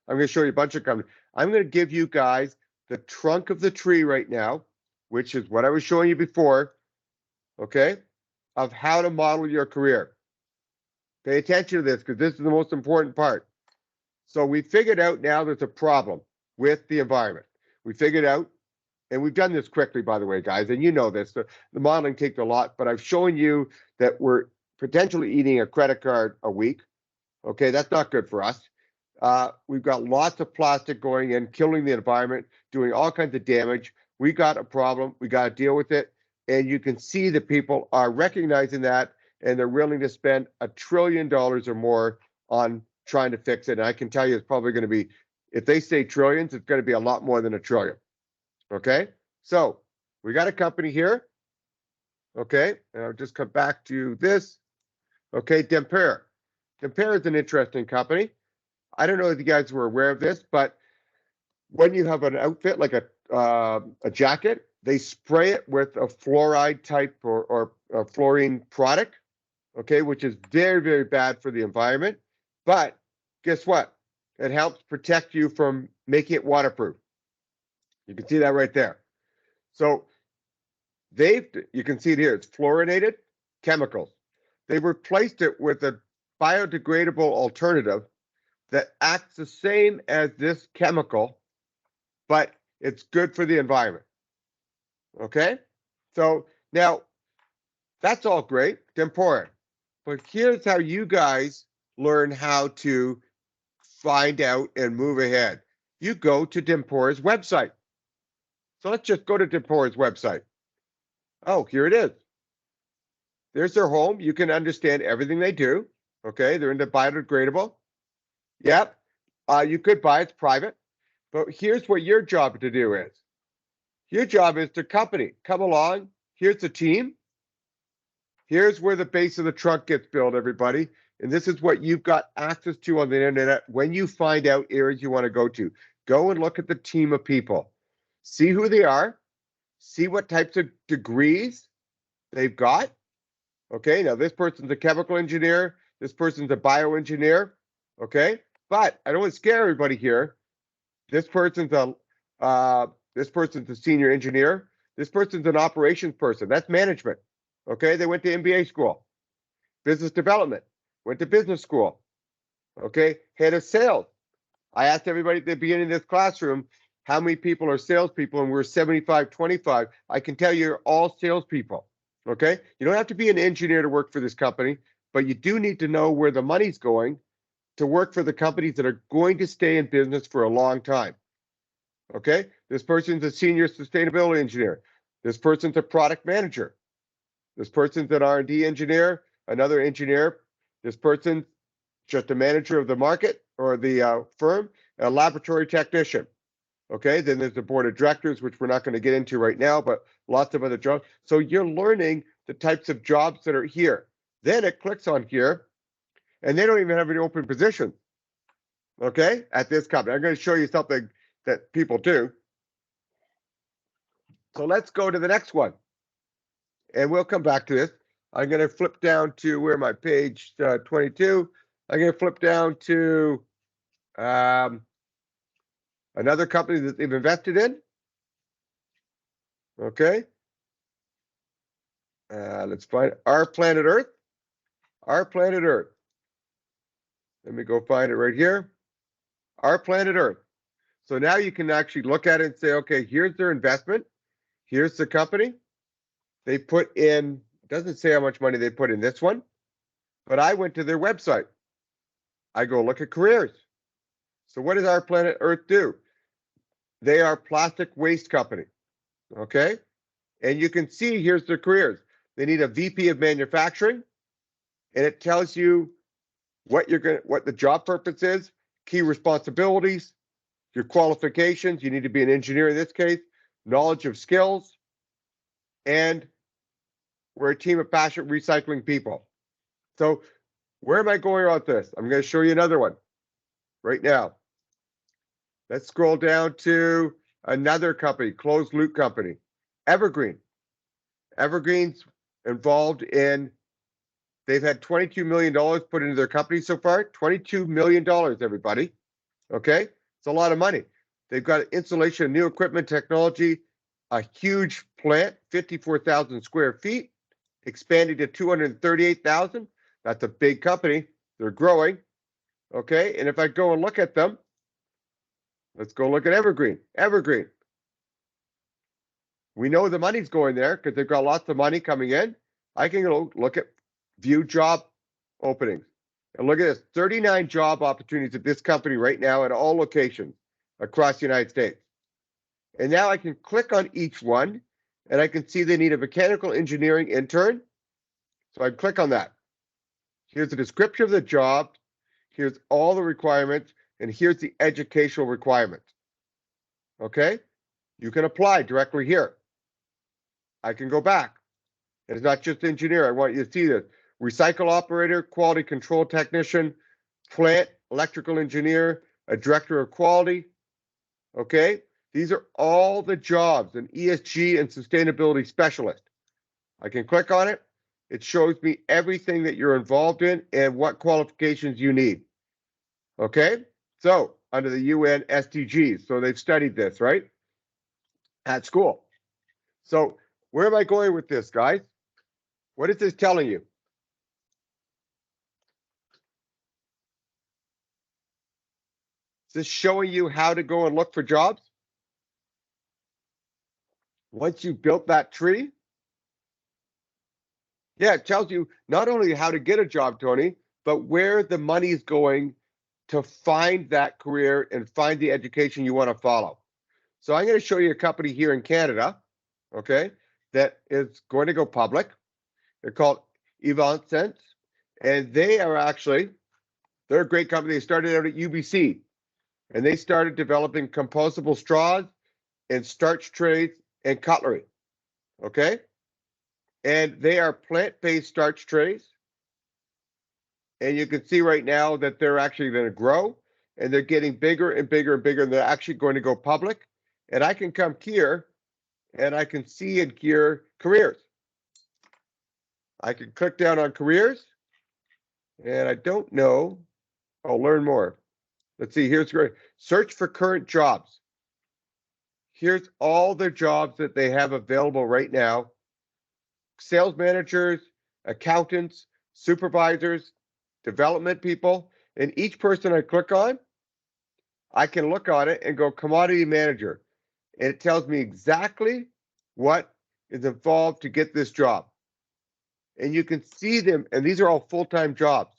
I'm going to show you a bunch of companies. I'm going to give you guys the trunk of the tree right now, which is what I was showing you before, okay, of how to model your career. Pay attention to this because this is the most important part. So we figured out now there's a problem with the environment. We figured out, and we've done this quickly, by the way, guys, and you know this, the modeling takes a lot, but I've shown you that we're potentially eating a credit card a week. Okay, that's not good for us. We've got lots of plastic going in, killing the environment, doing all kinds of damage. We got a problem. We got to deal with it. And you can see that people are recognizing that, and they're willing to spend $1 trillion or more on trying to fix it. And I can tell you it's probably going to be, if they say trillions, it's going to be a lot more than $1 trillion. Okay, so we got a company here. Okay, and I'll just come back to this. Okay, Tempora. Dempore is an interesting company. I don't know if you guys were aware of this, but when you have an outfit like a jacket, they spray it with a fluoride type or a fluorine product, okay, which is very, very bad for the environment. But guess what? It helps protect you from making it waterproof. You can see that right there. So you can see it here, it's fluorinated chemicals. They replaced it with a biodegradable alternative that acts the same as this chemical, but it's good for the environment. Okay? So now that's all great, Dempore. But here's how you guys learn how to find out and move ahead. You go to Dempore's website. So let's just go to Dempore's website. Oh, here it is. There's their home. You can understand everything they do. Okay, they're into biodegradable. Yep. You could buy it's private. But here's what your job to do is. Your job is to come along. Here's the team. Here's where the base of the trunk gets built, everybody. And this is what you've got access to on the internet when you find out areas you want to go to. Go and look at the team of people. See who they are. See what types of degrees they've got. Okay, now this person's a chemical engineer. This person's a bioengineer. Okay, but I don't want to scare everybody here. This person's a senior engineer. This person's an operations person. That's management. Okay, they went to MBA school. Business development, went to business school. Okay, head of sales. I asked everybody at the beginning of this classroom, how many people are salespeople, and we're 75-25. I can tell you're all salespeople. Okay, you don't have to be an engineer to work for this company, but you do need to know where the money's going to work for the companies that are going to stay in business for a long time. Okay, this person's a senior sustainability engineer. This person's a product manager. This person's an R&D engineer, another engineer. This person's just a manager of the market or the firm, a laboratory technician. Okay, then there's the board of directors, which we're not going to get into right now, but lots of other jobs. So you're learning the types of jobs that are here. Then it clicks on here, and they don't even have any open positions. Okay, at this company. I'm going to show you something that people do. So let's go to the next one. And we'll come back to this. I'm going to flip down to where my page 22. I'm going to flip down to another company that they've invested in. Okay. Let's find Our Planet Earth. Our Planet Earth. Let me go find it right here. Our Planet Earth. So now you can actually look at it and say, okay, here's their investment. Here's the company. They put in, it doesn't say how much money they put in this one, but I went to their website. I go look at careers. So what does Our Planet Earth do? They are a plastic waste company. Okay. And you can see here's their careers. They need a VP of manufacturing, and it tells you what the job purpose is, key responsibilities, your qualifications. You need to be an engineer in this case, knowledge of skills, and we're a team of passionate recycling people. So where am I going with this? I'm going to show you another one right now. Let's scroll down to another company, closed loop company, Evergreen. Evergreen's involved in, they've had $22 million put into their company so far. $22 million, everybody. Okay, it's a lot of money. They've got installation of new equipment technology, a huge plant, 54,000 square feet, expanding to 238,000. That's a big company. They're growing. Okay, and if I go and look at them, let's go look at Evergreen. Evergreen. We know the money's going there because they've got lots of money coming in. I can go look at view job openings. And look at this, 39 job opportunities at this company right now at all locations across the United States. And now I can click on each one, and I can see they need a mechanical engineering intern. So I click on that. Here's the description of the job. Here's all the requirements, and here's the educational requirements. Okay? You can apply directly here. I can go back. It's not just engineer. I want you to see this. recycle operator, quality control technician, plant electrical engineer, a director of quality. Okay, these are all the jobs, an ESG and sustainability specialist. I can click on it. It shows me everything that you're involved in and what qualifications you need. Okay, so under the UN SDGs, so they've studied this, right, at school. So where am I going with this, guys? What is this telling you? Is this showing you how to go and look for jobs? Once you built that tree? Yeah, it tells you not only how to get a job, Tony, but where the money is going to find that career and find the education you want to follow. So I'm going to show you a company here in Canada, okay, that is going to go public. They're called Eventsense, and they are actually, they're a great company. They started out at UBC, and they started developing compostable straws and starch trays and cutlery, okay? And they are plant-based starch trays. And you can see right now that they're actually going to grow, and they're getting bigger and bigger and bigger, and they're actually going to go public. And I can come here, and I can see in here careers. I can click down on careers, and I don't know. I'll learn more. Let's see, here's great. Search for current jobs. Here's all the jobs that they have available right now. Sales managers, accountants, supervisors, development people, and each person I click on, I can look on it and go commodity manager. And it tells me exactly what is involved to get this job. And you can see them, and these are all full-time jobs.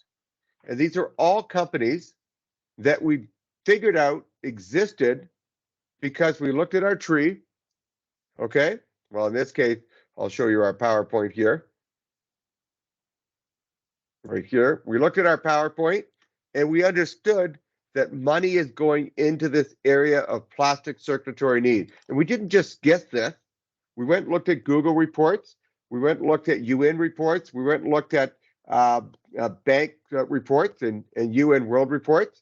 And these are all companies that we figured out existed because we looked at our tree. Okay, well, in this case, I'll show you our PowerPoint here. Right here, we looked at our PowerPoint and we understood that money is going into this area of plastic circulatory need. And we didn't just guess this. We went and looked at Google reports. We went and looked at UN reports. We went and looked at bank reports and UN world reports.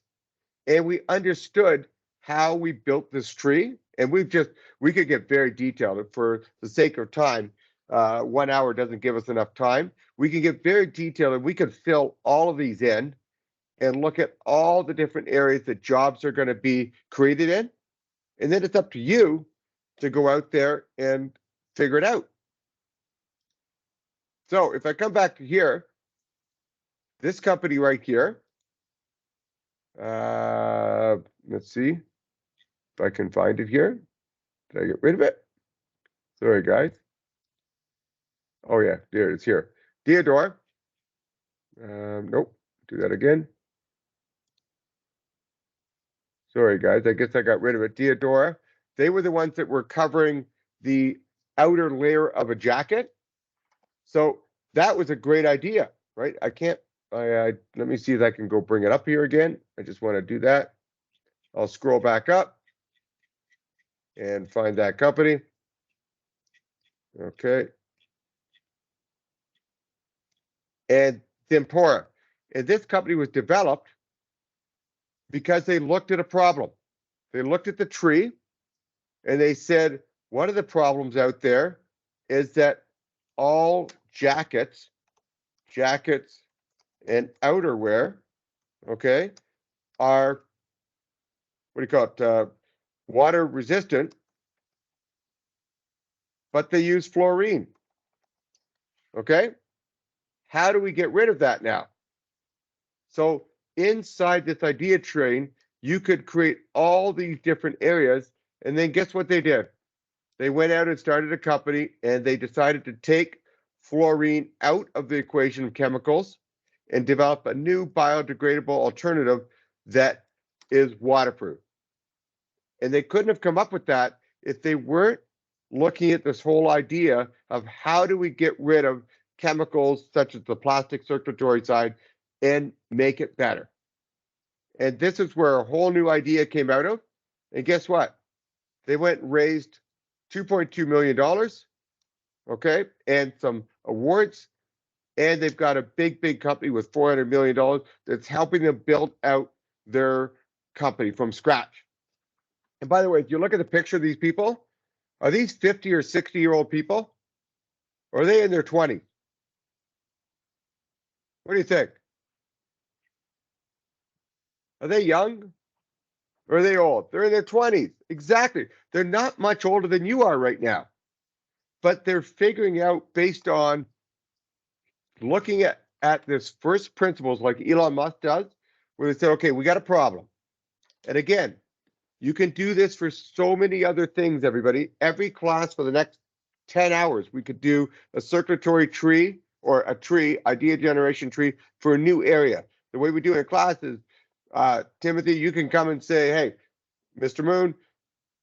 And we understood how we built this tree. And we could get very detailed. For the sake of time, 1 hour doesn't give us enough time. We can get very detailed, and we can fill all of these in and look at all the different areas that jobs are going to be created in. And then it's up to you to go out there and figure it out. So if I come back to here, this company right here, let's see if I can find it here. Did I get rid of it? Sorry, guys. Oh yeah, there it is here. Theodore. Nope, do that again. Sorry, guys, I guess I got rid of it. Theodora, they were the ones that were covering the outer layer of a jacket. So that was a great idea, right? Let me see if I can go bring it up here again. I just want to do that. I'll scroll back up and find that company. Okay. And Thimpora. And this company was developed because they looked at a problem. They looked at the tree and they said, one of the problems out there is that all jackets and outerwear, okay, are, what do you call it, water resistant, but they use fluorine, okay? How do we get rid of that now? So inside this idea train, you could create all these different areas, and then guess what they did? They went out and started a company, and they decided to take fluorine out of the equation of chemicals and develop a new biodegradable alternative that is waterproof. And they couldn't have come up with that if they weren't looking at this whole idea of how do we get rid of chemicals such as the plastic circulatory side and make it better. And this is where a whole new idea came out of. And guess what? They went and raised $2.2 million, okay, and some awards. and they've got a big company with $400 million that's helping them build out their company from scratch. And by the way, if you look at the picture of these people, are these 50 or 60-year-old people? Or are they in their 20s? What do you think? Are they young? Or are they old? They're in their 20s. Exactly. They're not much older than you are right now. But they're figuring out based on looking at this first principles like Elon Musk does, where they say, okay, we got a problem. And again, you can do this for so many other things, everybody. Every class for the next 10 hours, we could do a circulatory tree or a tree, idea generation tree for a new area. The way we do it in class is, Timothy, you can come and say, hey, Mr. Moon,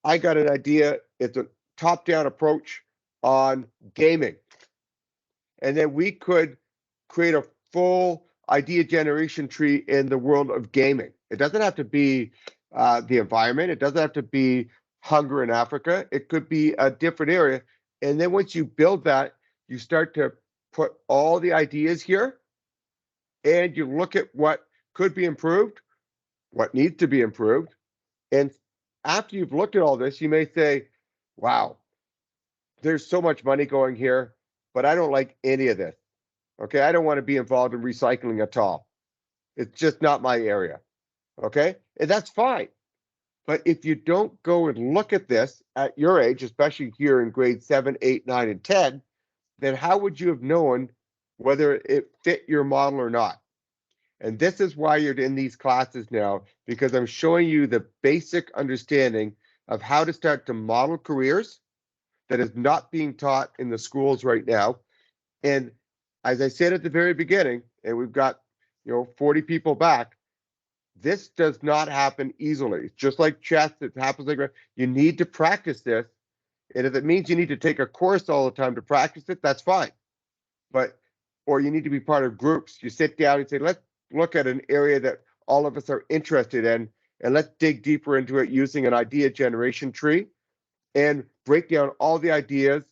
I got an idea. It's a top-down approach on gaming. And then we could create a full idea generation tree in the world of gaming. It doesn't have to be the environment. It doesn't have to be hunger in Africa. It could be a different area. And then once you build that, you start to put all the ideas here and you look at what could be improved, what needs to be improved. And after you've looked at all this, you may say, wow, there's so much money going here, but I don't like any of this. Okay, I don't want to be involved in recycling at all. It's just not my area. Okay, and that's fine. But if you don't go and look at this at your age, especially here in grade 7, 8, 9, and 10, then how would you have known whether it fit your model or not? And this is why you're in these classes now, because I'm showing you the basic understanding of how to start to model careers that is not being taught in the schools right now. And as I said at the very beginning, and we've got 40 people back, this does not happen easily. It's just like chess, it happens like you need to practice this. And if it means you need to take a course all the time to practice it, that's fine. Or you need to be part of groups. You sit down and say, let's look at an area that all of us are interested in, and let's dig deeper into it using an idea generation tree and break down all the ideas,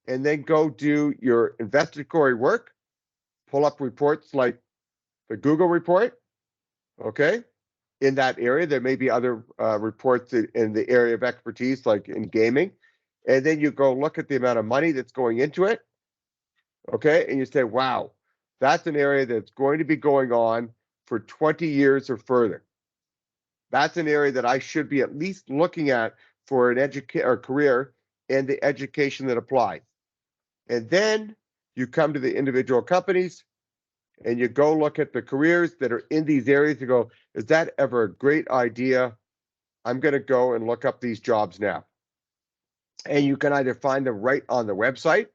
and then go do your investigatory work, pull up reports like the Google report, okay? In that area, there may be other reports in the area of expertise, like in gaming. And then you go look at the amount of money that's going into it, okay? And you say, wow, that's an area that's going to be going on for 20 years or further. That's an area that I should be at least looking at for an or career and the education that applies. And then you come to the individual companies and you go look at the careers that are in these areas. You go, is that ever a great idea? I'm going to go and look up these jobs now. And you can either find them right on the website,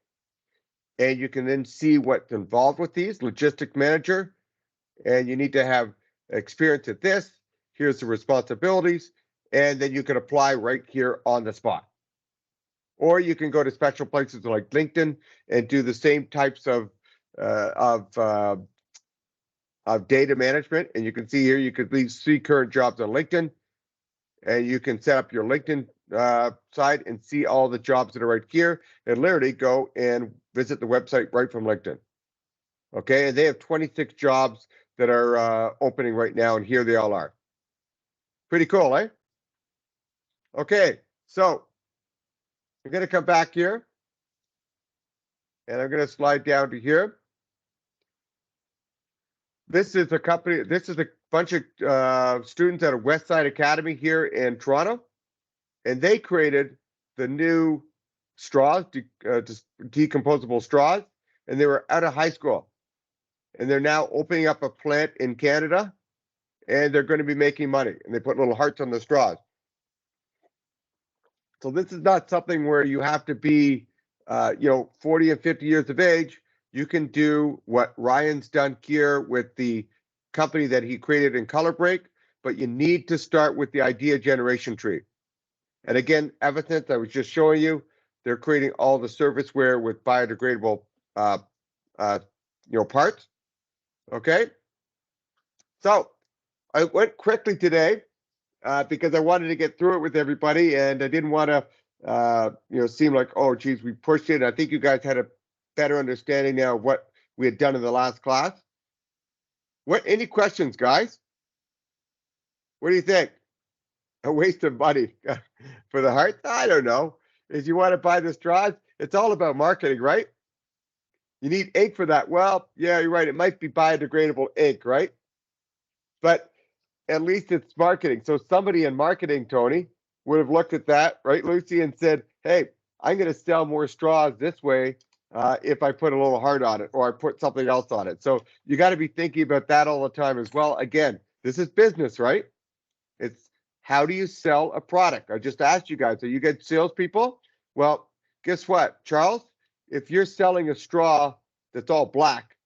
and you can then see what's involved with these, logistic manager, and you need to have experience at this. Here's the responsibilities, and then you can apply right here on the spot. Or you can go to special places like LinkedIn and do the same types of data management. And you can see here, you could see current jobs on LinkedIn, and you can set up your LinkedIn side and see all the jobs that are right here, and literally go and visit the website right from LinkedIn. Okay, and they have 26 jobs that are opening right now, and here they all are. Pretty cool, eh? Okay, so I'm going to come back here, and I'm going to slide down to here. This is a company, this is a bunch of students at a Westside Academy here in Toronto, and they created the new straws, decomposable straws, and they were out of high school. And they're now opening up a plant in Canada, and they're going to be making money. And they put little hearts on the straws. So this is not something where you have to be, 40 and 50 years of age. You can do what Ryan's done here with the company that he created in Colorbreak, but you need to start with the idea generation tree. And again, ever since I was just showing you, they're creating all the serviceware with biodegradable, parts. Okay. So I went quickly today because I wanted to get through it with everybody, and I didn't want to, seem like, oh, geez, we pushed it. I think you guys had a better understanding now of what we had done in the last class. Any questions, guys? What do you think? A waste of money for the heart? I don't know. If you want to buy the straws, it's all about marketing, right? You need ink for that. Well, yeah, you're right. It might be biodegradable ink, right? But at least it's marketing. So somebody in marketing, Tony, would have looked at that, right, Lucy, and said, hey, I'm going to sell more straws this way if I put a little heart on it or I put something else on it. So you got to be thinking about that all the time as well. Again, this is business, right? It's how do you sell a product? I just asked you guys, are you good salespeople? Well, guess what, Charles? If you're selling a straw that's all black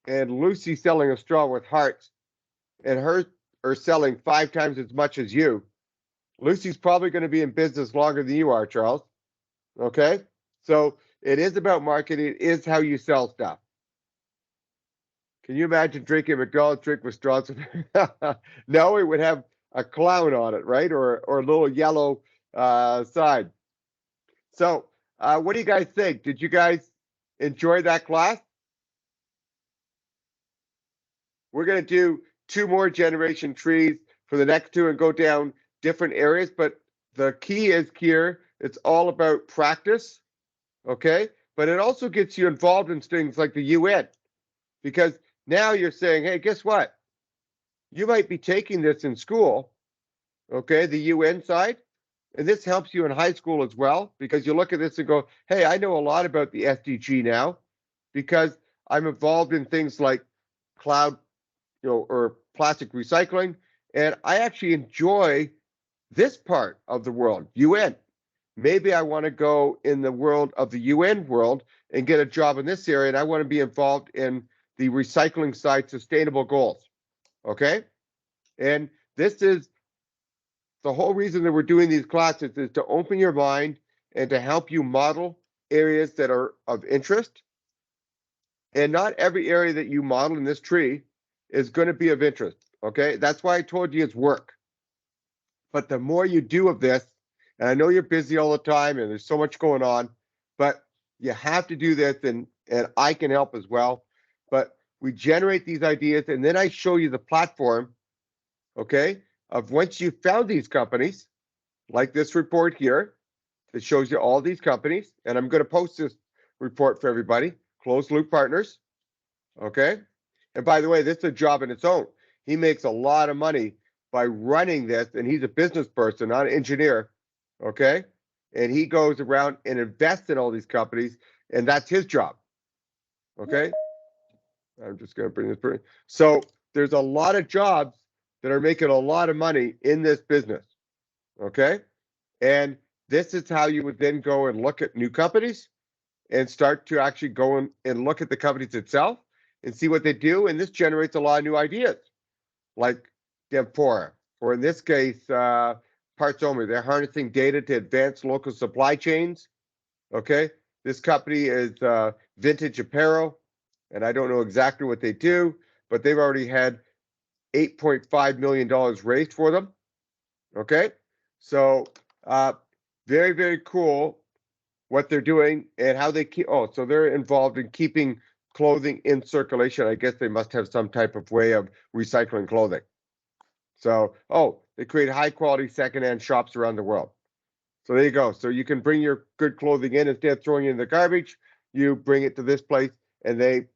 and Lucy's selling a straw with hearts and her are selling 5 times as much as you, Lucy's probably going to be in business longer than you are, Charles. Okay? So it is about marketing. It is how you sell stuff. Can you imagine drinking McDonald's drink with straws? No, it would have a clown on it, right? Or a little yellow side. So what do you guys think? Did you guys enjoy that class? We're going to do 2 more generation trees for the next 2 and go down different areas. But the key is here, it's all about practice, okay? But it also gets you involved in things like the UN, because now you're saying, hey, guess what? You might be taking this in school, okay, the UN side, and this helps you in high school as well, because you look at this and go, hey, I know a lot about the SDG now because I'm involved in things like cloud, or plastic recycling, and I actually enjoy this part of the world, UN. Maybe I want to go in the world of the UN world and get a job in this area, and I want to be involved in the recycling side sustainable goals, okay? And this is the whole reason that we're doing these classes, is to open your mind and to help you model areas that are of interest. And not every area that you model in this tree is going to be of interest, okay? That's why I told you it's work. But the more you do of this, and I know you're busy all the time and there's so much going on, but you have to do this, and I can help as well. But we generate these ideas, and then I show you the platform, okay, of once you've found these companies, like this report here, that shows you all these companies, and I'm going to post this report for everybody, closed loop partners, okay? And by the way, this is a job in its own. He makes a lot of money by running this, and he's a business person, not an engineer, okay? And he goes around and invests in all these companies, and that's his job, okay? I'm just going to bring this. So there's a lot of jobs that are making a lot of money in this business, okay? And this is how you would then go and look at new companies and start to actually go and look at the companies itself and see what they do. And this generates a lot of new ideas, like Dempora, or in this case, Parts Only. They're harnessing data to advance local supply chains. Okay, this company is Vintage Apparel, and I don't know exactly what they do, but they've already had $8.5 million raised for them. Okay, so very, very cool what they're doing and how they keep. Oh, so they're involved in keeping clothing in circulation. I guess they must have some type of way of recycling clothing. So, they create high quality secondhand shops around the world. So there you go. So you can bring your good clothing in instead of throwing it in the garbage. You bring it to this place, and they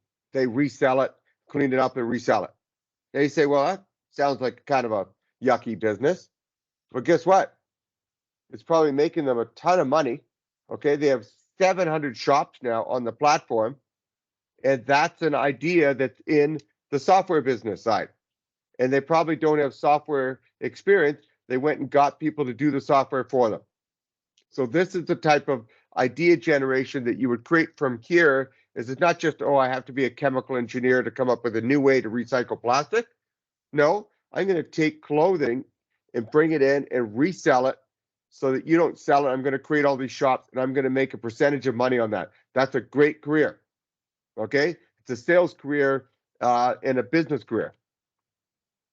resell it, clean it up, and resell it. They say, well, that sounds like kind of a yucky business, but guess what? It's probably making them a ton of money. Okay, they have 700 shops now on the platform, and that's an idea that's in the software business side. And they probably don't have software experience. They went and got people to do the software for them. So this is the type of idea generation that you would create from here. Is it's not just, I have to be a chemical engineer to come up with a new way to recycle plastic. No, I'm going to take clothing and bring it in and resell it so that you don't sell it. I'm going to create all these shops, and I'm going to make a percentage of money on that. That's a great career. Okay, it's a sales career and a business career.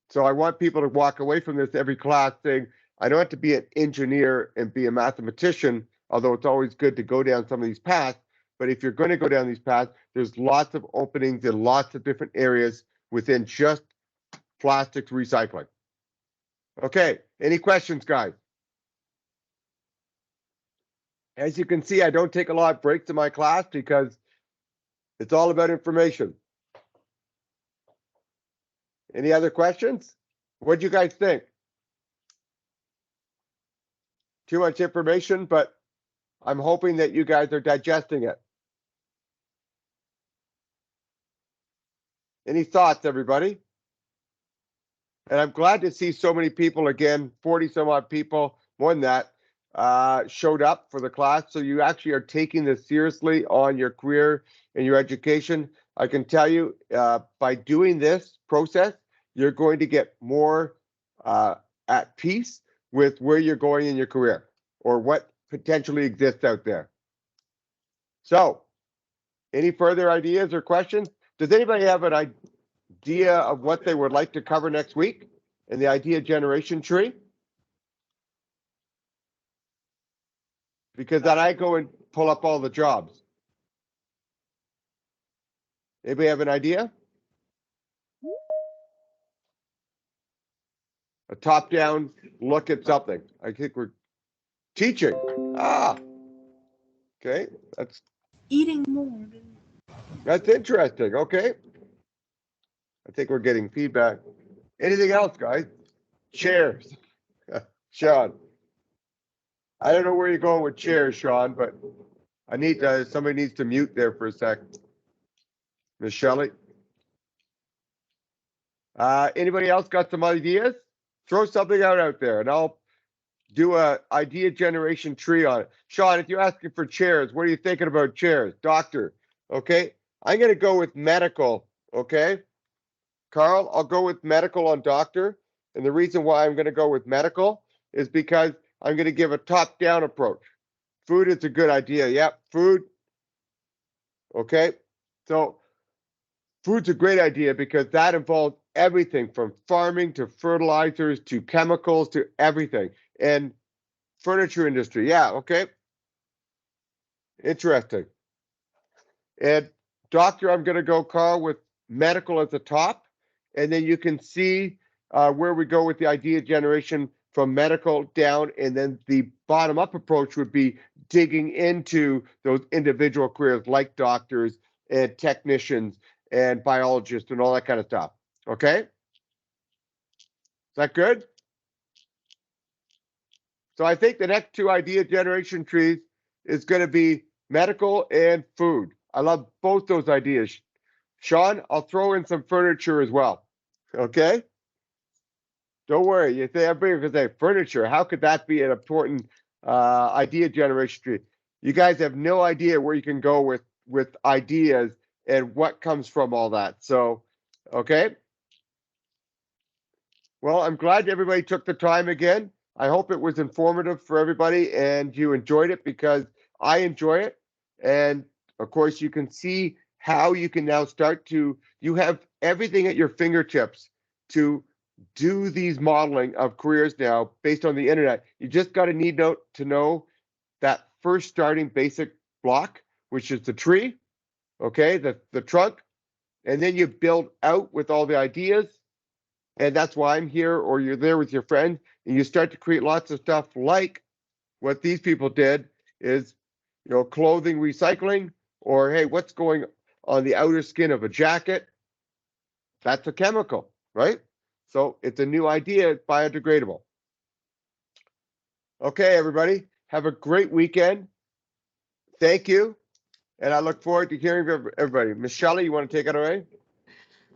So I want people to walk away from this every class saying, I don't have to be an engineer and be a mathematician, although it's always good to go down some of these paths, But if you're going to go down these paths, there's lots of openings in lots of different areas within just plastics recycling. Okay, any questions, guys? As you can see, I don't take a lot of breaks in my class because it's all about information. Any other questions? What do you guys think? Too much information, but I'm hoping that you guys are digesting it. Any thoughts, everybody? And I'm glad to see so many people again, 40 some odd people, more than that, showed up for the class. So you actually are taking this seriously on your career and your education. I can tell you by doing this process, you're going to get more at peace with where you're going in your career or what potentially exists out there. So any further ideas or questions? Does anybody have an idea of what they would like to cover next week in the idea generation tree? Because then I go and pull up all the jobs. Anybody have an idea? A top-down look at something. I think we're teaching. Ah, okay. Eating more. That's interesting. Okay. I think we're getting feedback. Anything else, guys? Chairs. Sean. I don't know where you're going with chairs, Sean, but I need somebody needs to mute there for a sec. Miss Shelley. Anybody else got some ideas? Throw something out there, and I'll do a idea generation tree on it. Sean, if you're asking for chairs, what are you thinking about chairs? Doctor, okay? I'm going to go with medical, okay? Carl, I'll go with medical on doctor. And the reason why I'm going to go with medical is because I'm going to give a top-down approach. Food is a good idea. Yep, food. Okay, so food's a great idea because that involves everything from farming to fertilizers to chemicals to everything. And furniture industry, yeah, okay. Interesting. And doctor, I'm going to go, Carl, with medical at the top. And then you can see where we go with the idea generation from medical down. And then the bottom up approach would be digging into those individual careers like doctors and technicians and biologists and all that kind of stuff. Okay? Is that good? So I think the next two idea generation trees is going to be medical and food. I love both those ideas. Sean, I'll throw in some furniture as well. Okay? Don't worry. You say everybody could say furniture. How could that be an important idea generation tree? You guys have no idea where you can go with ideas and what comes from all that. So, okay. Well, I'm glad everybody took the time again. I hope it was informative for everybody and you enjoyed it because I enjoy it. And of course, you can see how you can now start to, you have everything at your fingertips to do these modeling of careers now based on the internet. You just got to need to know that first starting basic block, which is the tree, okay, the trunk, and then you build out with all the ideas. And that's why I'm here, or you're there with your friend, and you start to create lots of stuff like what these people did is, you know, clothing recycling, or hey, what's going on the outer skin of a jacket? That's a chemical, right? So it's a new idea, it's biodegradable. Okay, everybody, have a great weekend. Thank you. And I look forward to hearing from everybody. Miss Shelley, you want to take it away?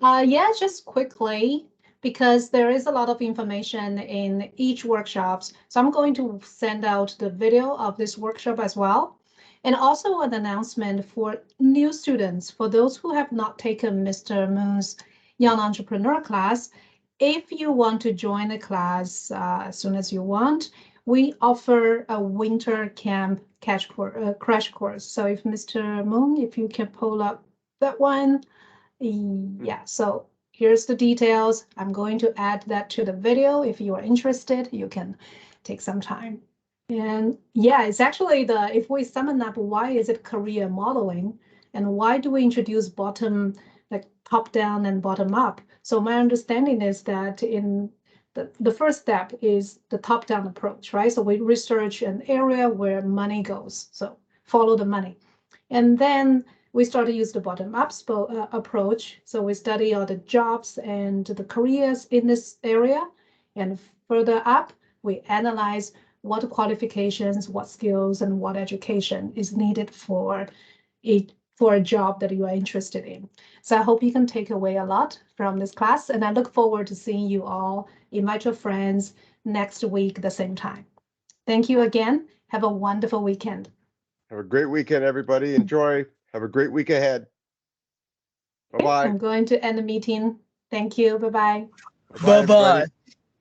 Yeah, just quickly, because there is a lot of information in each workshops. So I'm going to send out the video of this workshop as well. And also an announcement for new students, for those who have not taken Mr. Moon's Young Entrepreneur class. If you want to join the class as soon as you want, we offer a winter camp crash course. So if Mr. Moon, if you can pull up that one. Yeah, so here's the details. I'm going to add that to the video. If you are interested, you can take some time. And yeah, it's actually if we sum up, why is it career modeling and why do we introduce like top down and bottom up? So my understanding is that in the first step is the top down approach, right? So we research an area where money goes. So follow the money. And then we start to use the bottom up approach. So we study all the jobs and the careers in this area. And further up, we analyze what qualifications, what skills, and what education is needed for a job that you are interested in. So I hope you can take away a lot from this class, and I look forward to seeing you all. Invite your friends next week at the same time. Thank you again. Have a wonderful weekend. Have a great weekend, everybody. Enjoy. Have a great week ahead. Okay, Bye-bye. I'm going to end the meeting. Thank you. Bye-bye. Bye-bye, everybody. Bye-bye.